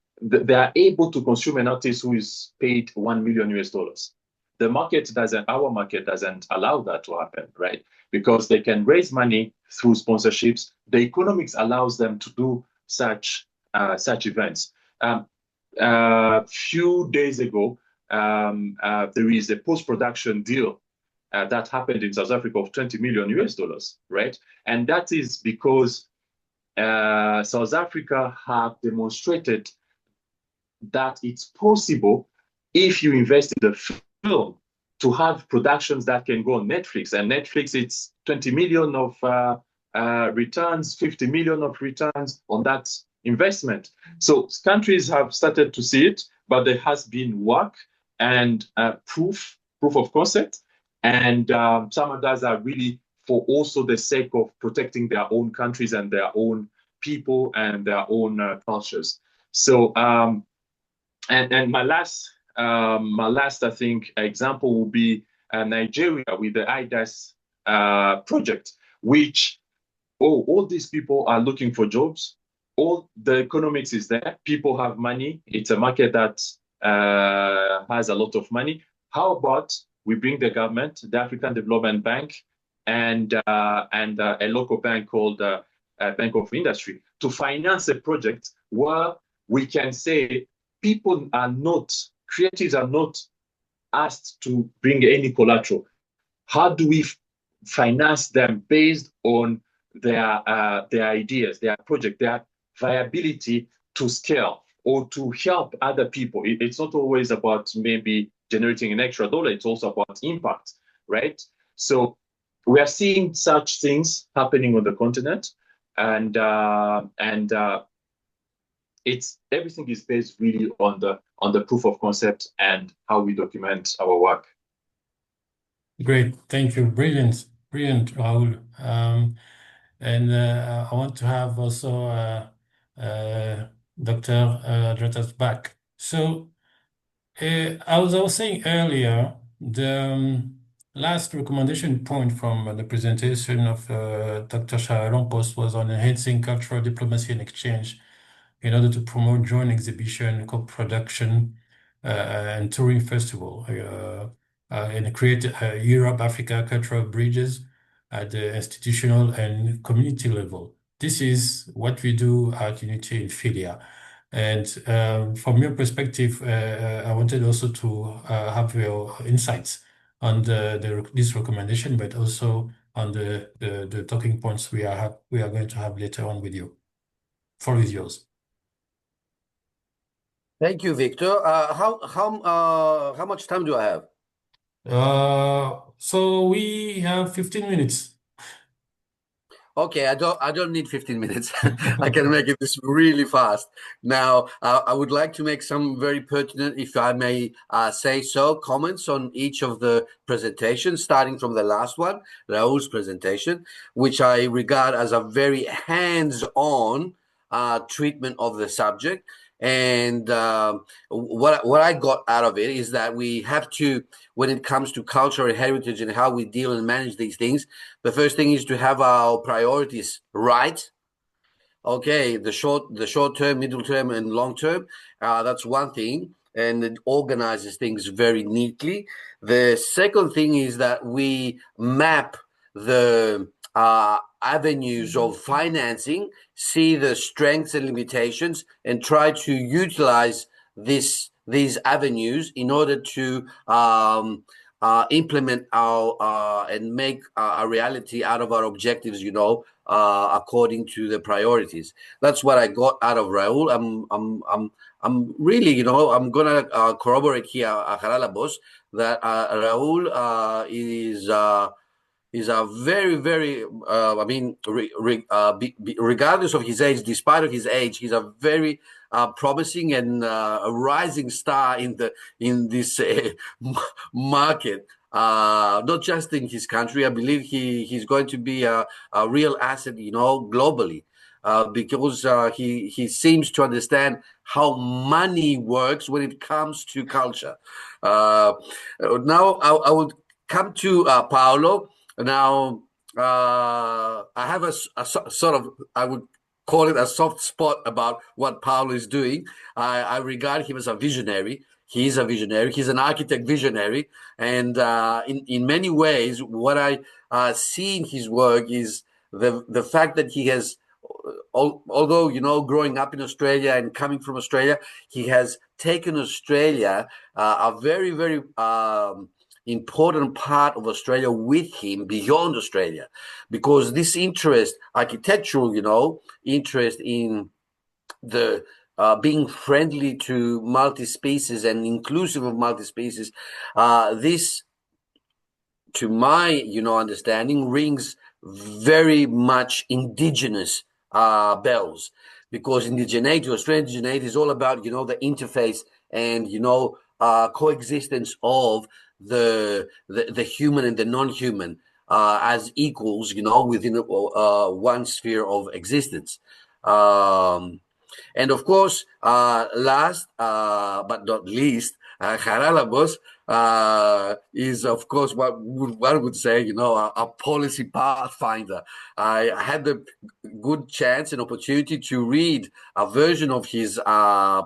are able to consume an artist who is paid $1 million US. Our market doesn't allow that to happen, right? Because they can raise money through sponsorships. The economics allows them to do such events. Few days ago, there is a post-production deal that happened in South Africa of $20 million US, right? And that is because South Africa have demonstrated that it's possible, if you invest in the film, to have productions that can go on Netflix. And Netflix, it's 20 million of returns, 50 million of returns on that investment. So countries have started to see it, but there has been work and proof of concept. And some of those are really for also the sake of protecting their own countries and their own people and their own cultures. So, and my last, I think, example will be Nigeria with the IDAS project, which all these people are looking for jobs. All the economics is there. People have money. It's a market that has a lot of money. How about we bring the government, the African Development Bank, and a local bank called Bank of Industry to finance a project where we can say creatives are not asked to bring any collateral. How do we finance them based on their ideas, their project, their viability to scale or to help other people? It's not always about maybe generating an extra dollar. It's also about impact, right? So we are seeing such things happening on the continent, and it's everything is based really on the proof of concept and how we document our work. Great, thank you. Brilliant, Rahul. And I want to have also Dr. Dratas back. So, as I was saying earlier, the last recommendation point from the presentation of Dr. Sharampos was on enhancing cultural diplomacy and exchange in order to promote joint exhibition, co-production, and touring festival, and create Europe-Africa cultural bridges at the institutional and community level. This is what we do at Unity in Philia. And from your perspective, I wanted also to have your insights on this recommendation, but also on the talking points we are going to have later on with you. Floor is yours. Thank you, Victor. How much time do I have? So we have 15 minutes. Okay, I don't need 15 minutes. I can make this really fast. Now, I would like to make some very pertinent, if I may say so, comments on each of the presentations, starting from the last one, Raul's presentation, which I regard as a very hands-on treatment of the subject. And what I got out of it is that we have to, when it comes to culture and heritage and how we deal and manage these things, the first thing is to have our priorities right, okay, the short term, middle term, and long term. That's one thing, and it organizes things very neatly. The second thing is that we map the avenues of financing, see the strengths and limitations, and try to utilize these avenues in order to implement our and make a reality out of our objectives, according to the priorities. That's what I got out of Raul. I'm really, I'm gonna corroborate here, Haralabos, that Raul is a very, very, regardless of his age, despite of his age, he's a very promising and a rising star in this market. Not just in his country. I believe he's going to be a real asset, globally, because he seems to understand how money works when it comes to culture. Now I will come to Paolo. Now, I have a sort of, I would call it a soft spot about what Paolo is doing. I regard him as a visionary. He is a visionary. He's an architect visionary. And in many ways, what I see in his work is the fact that he has, although, growing up in Australia and coming from Australia, he has taken Australia, a very, very important part of Australia, with him beyond Australia, because this interest, architectural, interest in the being friendly to multi-species and inclusive of multi-species, this, to my understanding, rings very much indigenous bells, because indigeneity, Australian indigeneity, is all about the interface and coexistence of the human and the non-human as equals, within one sphere of existence. And of course, last but not least, Haralabos is, of course, what one would say, a policy pathfinder. I had the good chance and opportunity to read a version of his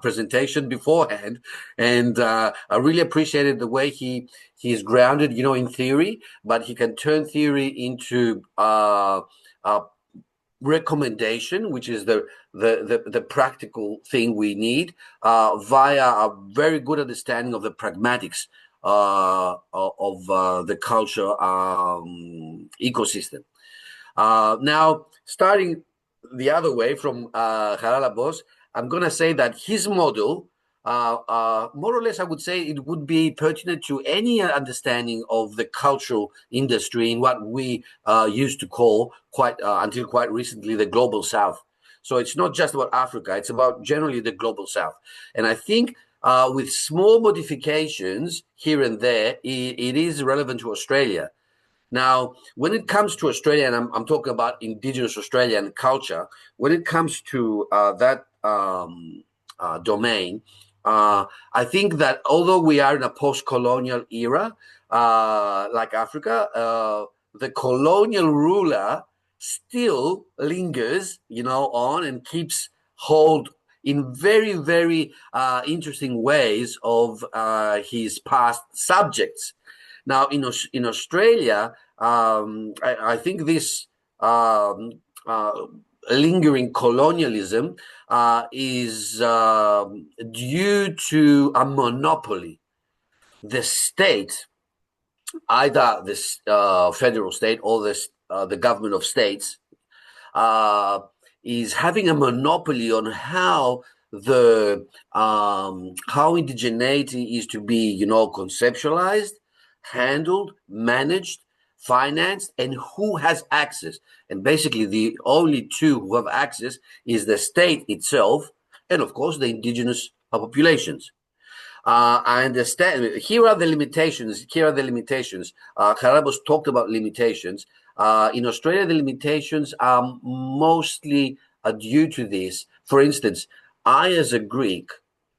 presentation beforehand, and I really appreciated the way he's grounded, in theory, but he can turn theory into recommendation, which is the practical thing we need, via a very good understanding of the pragmatics of the culture ecosystem. Now, starting the other way from Haralabos, I'm going to say that his model, more or less, I would say it would be pertinent to any understanding of the cultural industry in what we used to call, until quite recently, the global south. So it's not just about Africa, it's about generally the global south. And I think with small modifications here and there, it is relevant to Australia. Now, when it comes to Australia, and I'm talking about indigenous Australian culture, when it comes to that domain, I think that although we are in a post-colonial era, like Africa, the colonial ruler still lingers, on and keeps hold in very, very interesting ways of his past subjects. Now, in Australia, I think this lingering colonialism is due to a monopoly. The state, either this federal state or the government of states, is having a monopoly on how how indigeneity is to be, conceptualized, handled, managed, financed, and who has access. And basically, the only two who have access is the state itself, and of course, the indigenous populations. I understand. Here are the limitations. Haralabos talked about limitations. In Australia, the limitations are mostly due to this. For instance, I, as a Greek,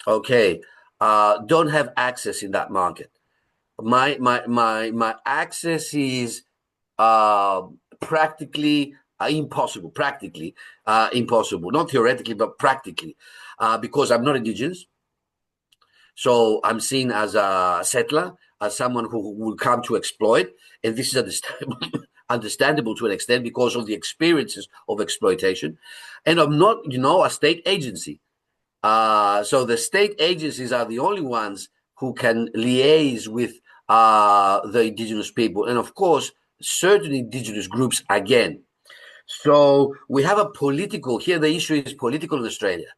don't have access in that market. My access is practically impossible, practically impossible, not theoretically, but practically, because I'm not indigenous. So I'm seen as a settler, as someone who will come to exploit, and this is understandable to an extent because of the experiences of exploitation. And I'm not, a state agency. So the state agencies are the only ones who can liaise with the indigenous people, and of course, certain indigenous groups again. So we have a political, here the issue is political in Australia.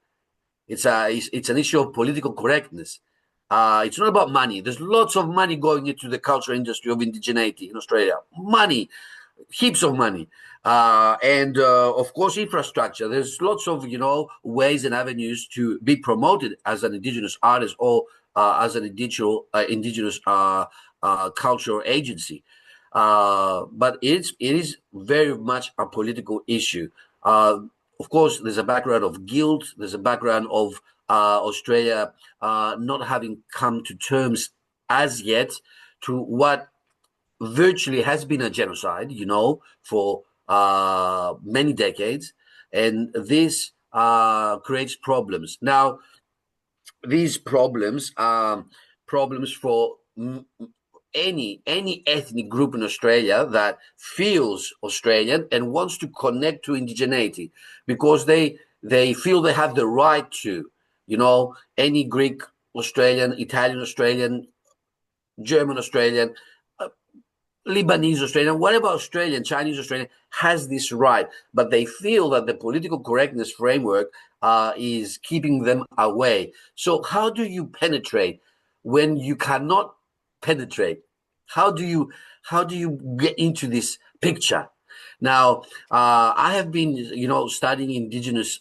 It's an issue of political correctness. It's not about money. There's lots of money going into the cultural industry of indigeneity in Australia. Money, heaps of money. And of course, infrastructure. There's lots of, ways and avenues to be promoted as an indigenous artist or as an indigenous cultural agency. But it is very much a political issue. Of course, there's a background of guilt. There's a background of Australia not having come to terms as yet to what virtually has been a genocide, for many decades. And this creates problems. Now, these problems are problems for any ethnic group in Australia that feels Australian and wants to connect to indigeneity, because they feel they have the right to, any Greek Australian, Italian Australian, German Australian, Lebanese Australian, whatever Australian, Chinese Australian has this right, but they feel that the political correctness framework is keeping them away. So how do you penetrate when you cannot penetrate? How do you get into this picture? Now, I have been, studying indigenous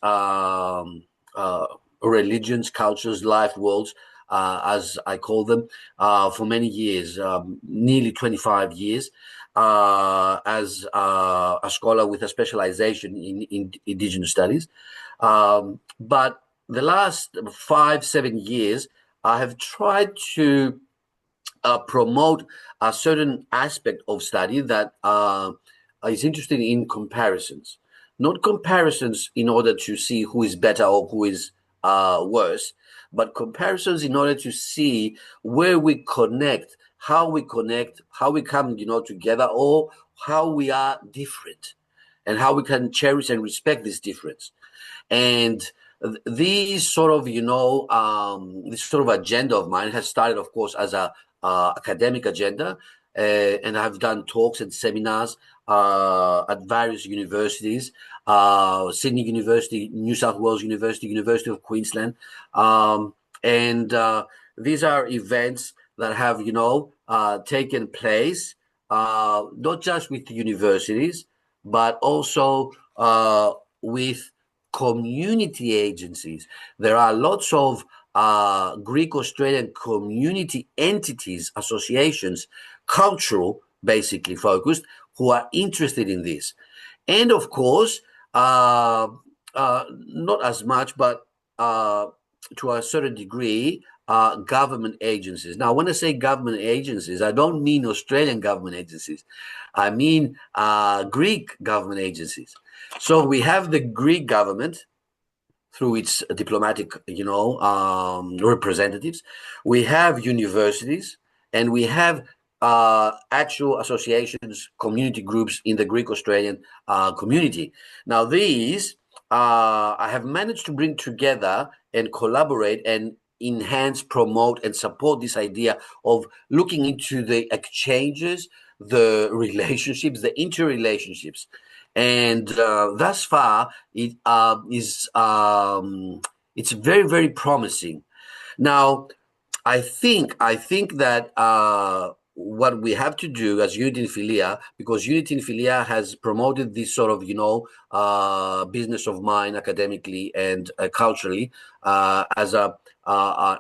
religions, cultures, life, worlds, as I call them, for many years, nearly 25 years, as a scholar with a specialization in indigenous studies. But the last 5-7 years, I have tried to promote a certain aspect of study that is interested in comparisons. Not comparisons in order to see who is better or who is worse, but comparisons in order to see where we connect, how we come, together, or how we are different, and how we can cherish and respect this difference. And these sort of, this sort of agenda of mine has started, of course, as a academic agenda, and I've done talks and seminars at various universities, Sydney University, New South Wales University, University of Queensland, and these are events that have, taken place not just with universities, but also with community agencies. There are lots of Greek Australian community entities, associations, cultural, basically focused, who are interested in this. And of course, not as much, but to a certain degree, government agencies. Now, when I say government agencies, I don't mean Australian government agencies. I mean Greek government agencies. So we have the Greek government through its diplomatic, representatives. We have universities, and we have actual associations, community groups in the Greek Australian community. Now, these I have managed to bring together and collaborate and enhance, promote, and support this idea of looking into the exchanges, the relationships, the interrelationships. And thus far, it is it's very, very promising. Now, I think that what we have to do as Unity in Philia, because Unity in Philia has promoted this sort of, business of mine academically and culturally as an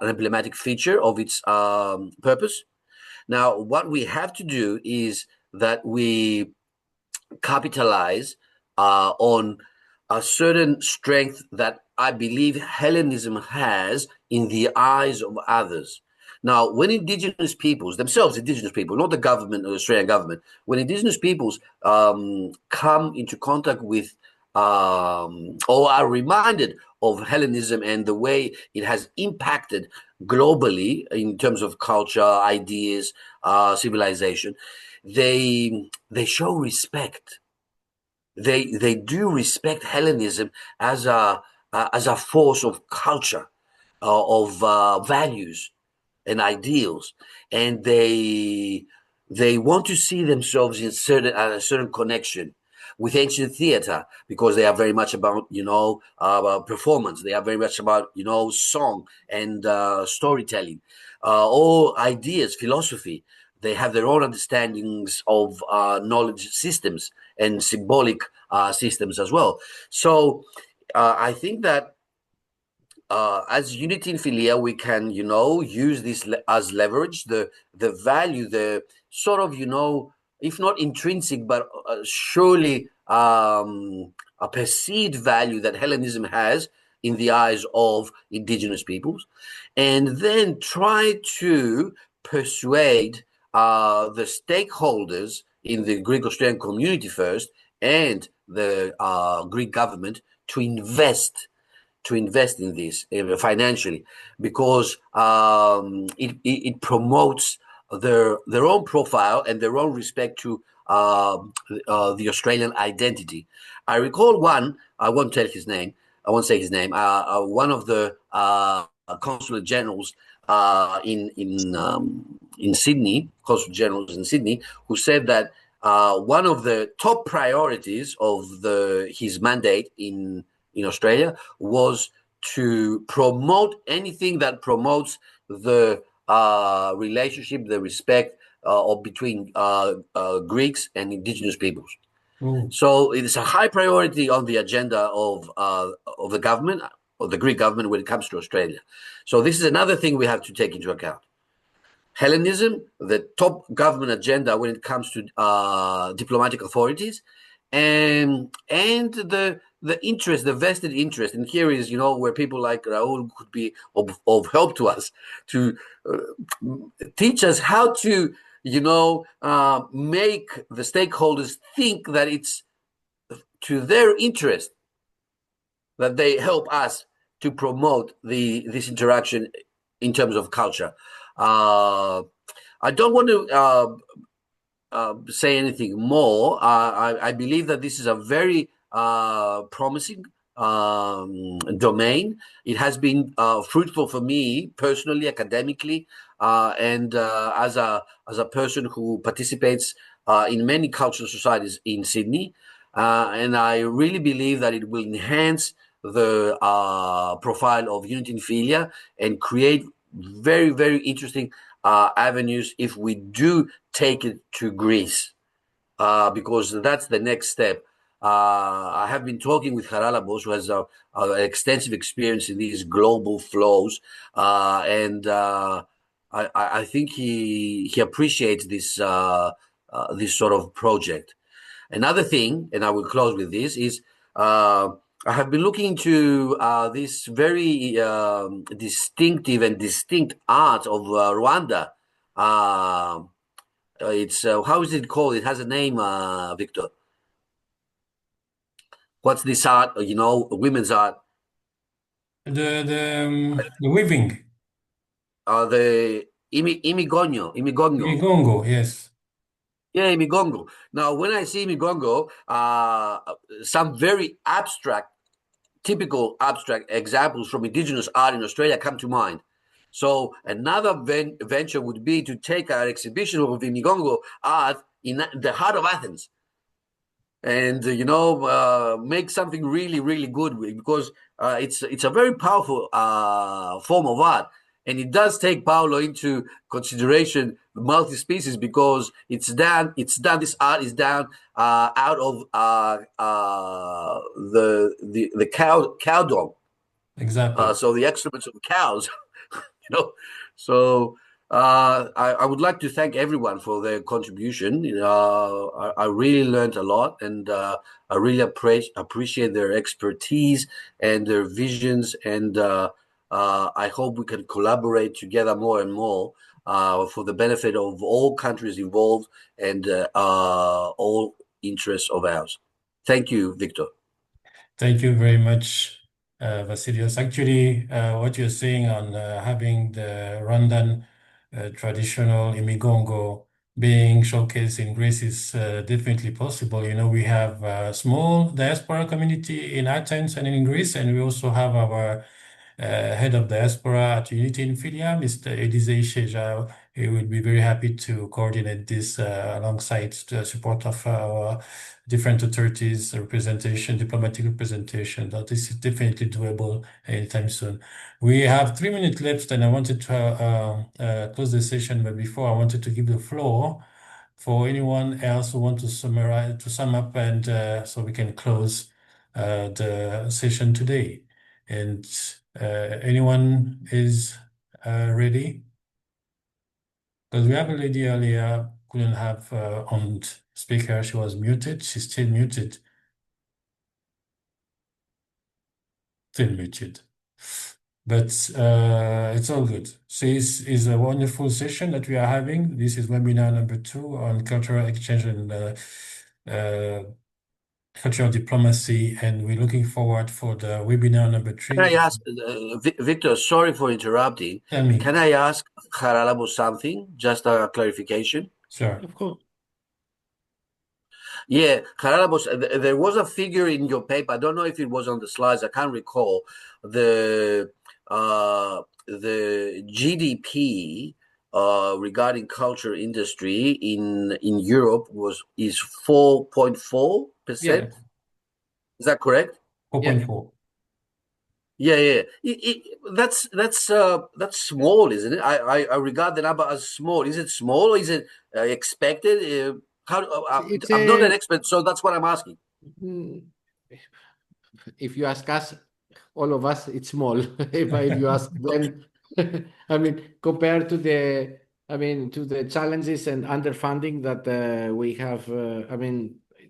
emblematic feature of its purpose. Now, what we have to do is that we capitalize on a certain strength that I believe Hellenism has in the eyes of others. Now, when indigenous peoples themselves, indigenous people, not the government or the Australian government, when indigenous peoples come into contact with or are reminded of Hellenism and the way it has impacted globally in terms of culture, ideas, civilization, they show respect. They do respect Hellenism as a force of culture, of values and ideals, and they want to see themselves in a certain connection with ancient theater, because they are very much about performance. They are very much about song and storytelling, all ideas, philosophy. They have their own understandings of knowledge systems and symbolic systems as well. So I think that as Unity in Philia, we can, use this as leverage, the value, the sort of, if not intrinsic, but surely a perceived value that Hellenism has in the eyes of indigenous peoples, and then try to persuade the stakeholders in the Greek Australian community first and the Greek government to invest in this financially, because it promotes their own profile and their own respect to the Australian identity. I recall one. I won't tell his name. I won't say his name. One of the consulate generals in Sydney, consul generals in Sydney, who said that one of the top priorities of his mandate in Australia was to promote anything that promotes the relationship, the respect between Greeks and indigenous peoples. So it is a high priority on the agenda of the government, of the Greek government, when it comes to Australia. So this is another thing we have to take into account. Hellenism, the top government agenda when it comes to diplomatic authorities, and the interest, the vested interest. And here is, where people like Raul could be of help to us, to teach us how to, make the stakeholders think that it's to their interest that they help us to promote this interaction in terms of culture. I don't want to say anything more. I believe that this is a very promising domain. It has been fruitful for me personally, academically, and as a person who participates in many cultural societies in Sydney. And I really believe that it will enhance the profile of Unity in Philia and create very, very interesting avenues if we do take it to Greece, because that's the next step. I have been talking with Haralabos, who has an extensive experience in these global flows, and I think he appreciates this sort of project. Another thing, and I will close with this, is I have been looking into this very distinctive and distinct art of Rwanda. It's how is it called? It has a name, Victor. What's this art? Women's art. The weaving. The imigongo. Migongo, yes. Yeah, imigongo. Now, when I see imigongo, some very typical abstract examples from indigenous art in Australia come to mind. So another venture would be to take our exhibition of imigongo art in the heart of Athens, and make something really, really good, because it's a very powerful form of art, and it does take Paolo into consideration multi-species, because this art is done out of the cow dung. Exactly. So the excrements of cows, So I would like to thank everyone for their contribution. I really learned a lot, and I really appreciate their expertise and their visions and I hope we can collaborate together more and more for the benefit of all countries involved and all interests of ours. Thank you, Victor. Thank you very much, Vasilios. Actually, what you're saying on having the Rwandan traditional imigongo being showcased in Greece is definitely possible. You know, we have a small diaspora community in Athens and in Greece, and we also have our head of diaspora at Unity in Philia, Mr. Elise Sheja. He will be very happy to coordinate this alongside the support of our different authorities, representation, diplomatic representation. That this is definitely doable anytime soon. We have 3 minutes left, and I wanted to close the session, but before I wanted to give the floor for anyone else who want to summarize, to sum up, and so we can close the session today. And anyone is ready? Because we have a lady earlier couldn't have on speaker. She was muted. She's still muted. Still muted. But it's all good. So it's a wonderful session that we are having. This is webinar number 2 on cultural exchange and cultural diplomacy, and we're looking forward for the webinar number 3. Can I ask, Victor, sorry for interrupting. Tell me. Can I ask Haralabo something? Just a clarification. Sure. Of course. Yeah, Haralabos, there was a figure in your paper. I don't know if it was on the slides. I can't recall. The GDP regarding culture industry in Europe is 4.4%. Yeah. Is that correct? 4.4. Yeah. That's small, isn't it? I regard the number as small. Is it small or is it expected? I'm not an expert, so that's what I'm asking. If you ask us, all of us, it's small. If you ask them, I mean, compared to the challenges and underfunding that we have,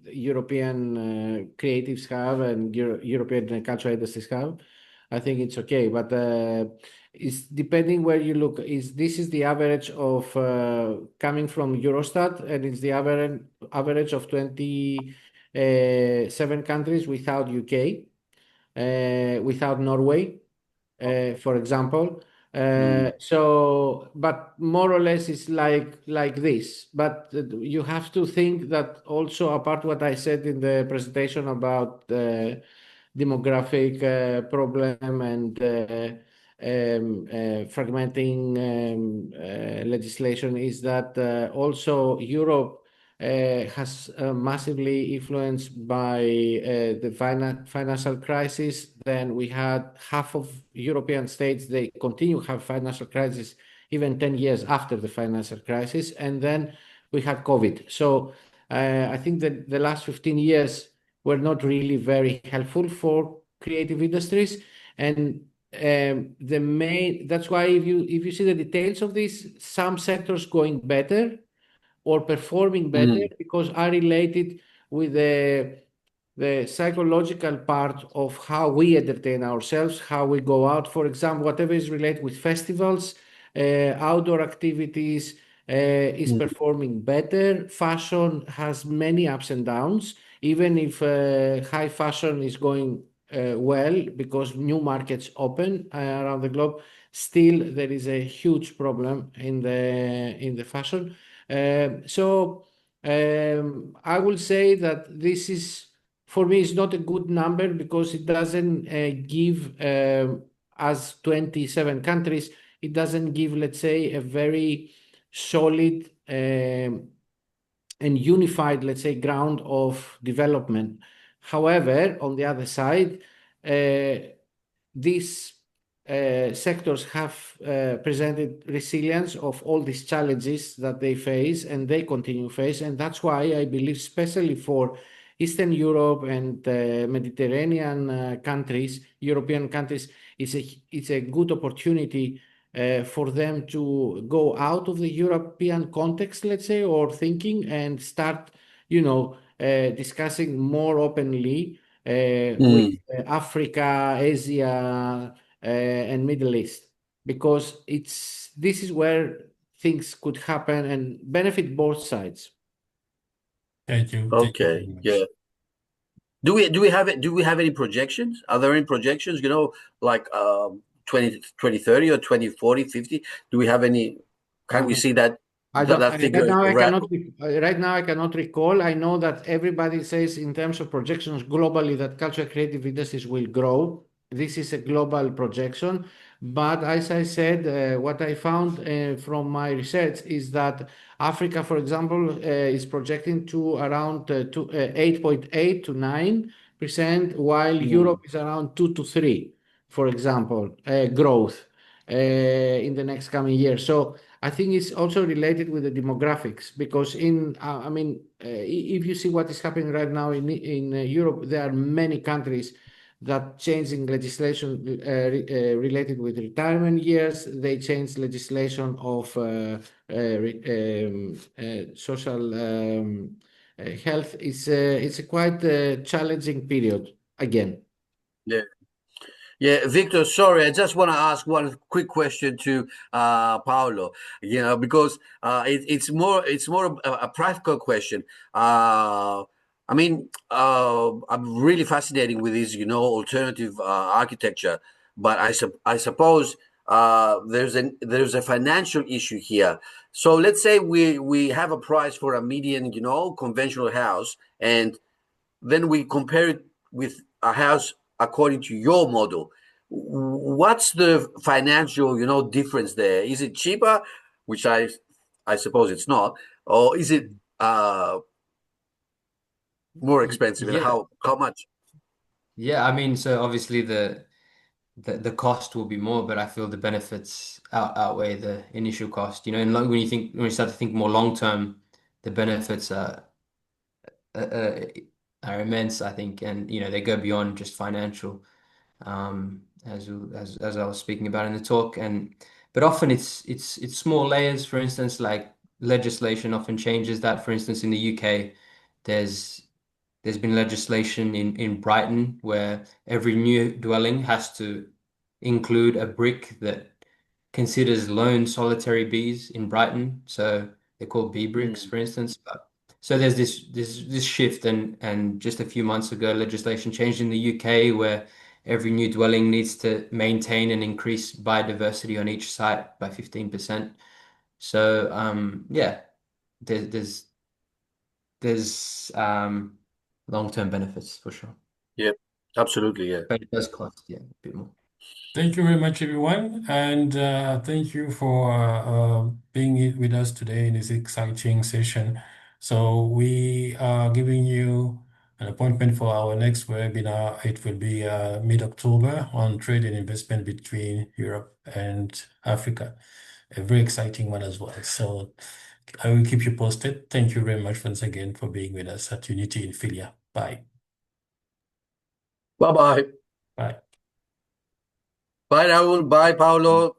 European creatives have and European cultural industries have, I think it's okay. But it's depending where you look. This is the average of coming from Eurostat, and it's the average of 27 countries without UK, without Norway, for example. So, but more or less it's like this. But you have to think that also, apart what I said in the presentation about demographic problem and fragmenting legislation, is that also Europe has massively influenced by the financial crisis. Then we had half of European states, they continue to have financial crisis even 10 years after the financial crisis. And then we had COVID. So I think that the last 15 years were not really very helpful for creative industries. And that's why if you see the details of this, some sectors going better or performing better because are related with the psychological part of how we entertain ourselves, how we go out. For example, whatever is related with festivals, outdoor activities is performing better. Fashion has many ups and downs, even if high fashion is going well because new markets open around the globe. Still, there is a huge problem in the fashion. So I will say that this is, for me, is not a good number because it doesn't give, as 27 countries, it doesn't give, let's say, a very solid and unified, let's say, ground of development. However, on the other side, these sectors have presented resilience of all these challenges that they face and they continue to face. And that's why I believe, especially for Eastern Europe and Mediterranean countries, European countries, it's a good opportunity for them to go out of the European context, let's say, or thinking and start, discussing more openly with Africa, Asia, and Middle East, because this is where things could happen and benefit both sides. Thank you. Thank you very Okay, much. yeah. Do we have any projections? Are there any projections, like 2030 or 2040, 50? Do we have any? Can we see that I don't, that figure right now I cannot recall. I know that everybody says in terms of projections globally that cultural creative industries will grow. This is a global projection. But as I said, what I found from my research is that Africa, for example, is projecting to around 8.8 to 9%, while Europe is around 2 to 3, for example, growth in the next coming year. So I think it's also related with the demographics, because if you see what is happening right now in Europe, there are many countries that changing legislation related with retirement years. They changed legislation of social health. It's a quite challenging period again. Yeah. Yeah, Victor, sorry, I just want to ask one quick question to Paolo, because it's more a practical question. I'm really fascinating with this, alternative architecture, but I suppose there's a financial issue here. So let's say we have a price for a median, conventional house, and then we compare it with a house according to your model. What's the financial, difference there? Is it cheaper, which I suppose it's not, or is it more expensive, and Yeah. how much? Yeah, I mean, so obviously the cost will be more, but I feel the benefits outweigh the initial cost. And when you start to think more long term, the benefits uh, uh, are immense, I think, and they go beyond just financial, as I was speaking about in the talk. But often it's small layers. For instance, like legislation often changes that. For instance, in the UK, there's there's been legislation in Brighton where every new dwelling has to include a brick that considers lone solitary bees in Brighton. So they're called bee bricks, for instance. So there's this shift, and just a few months ago, legislation changed in the UK where every new dwelling needs to maintain and increase biodiversity on each site by 15%. So yeah, there's long-term benefits for sure. Yeah, absolutely. Yeah. But it does cost, a bit more. Thank you very much, everyone, and thank you for being with us today in this exciting session. So we are giving you an appointment for our next webinar. It will be mid-October on trade and investment between Europe and Africa. A very exciting one as well. So I will keep you posted. Thank you very much once again for being with us at Unity in Philia. Bye. Bye-bye. Bye. Bye, Raul. Bye, Paolo.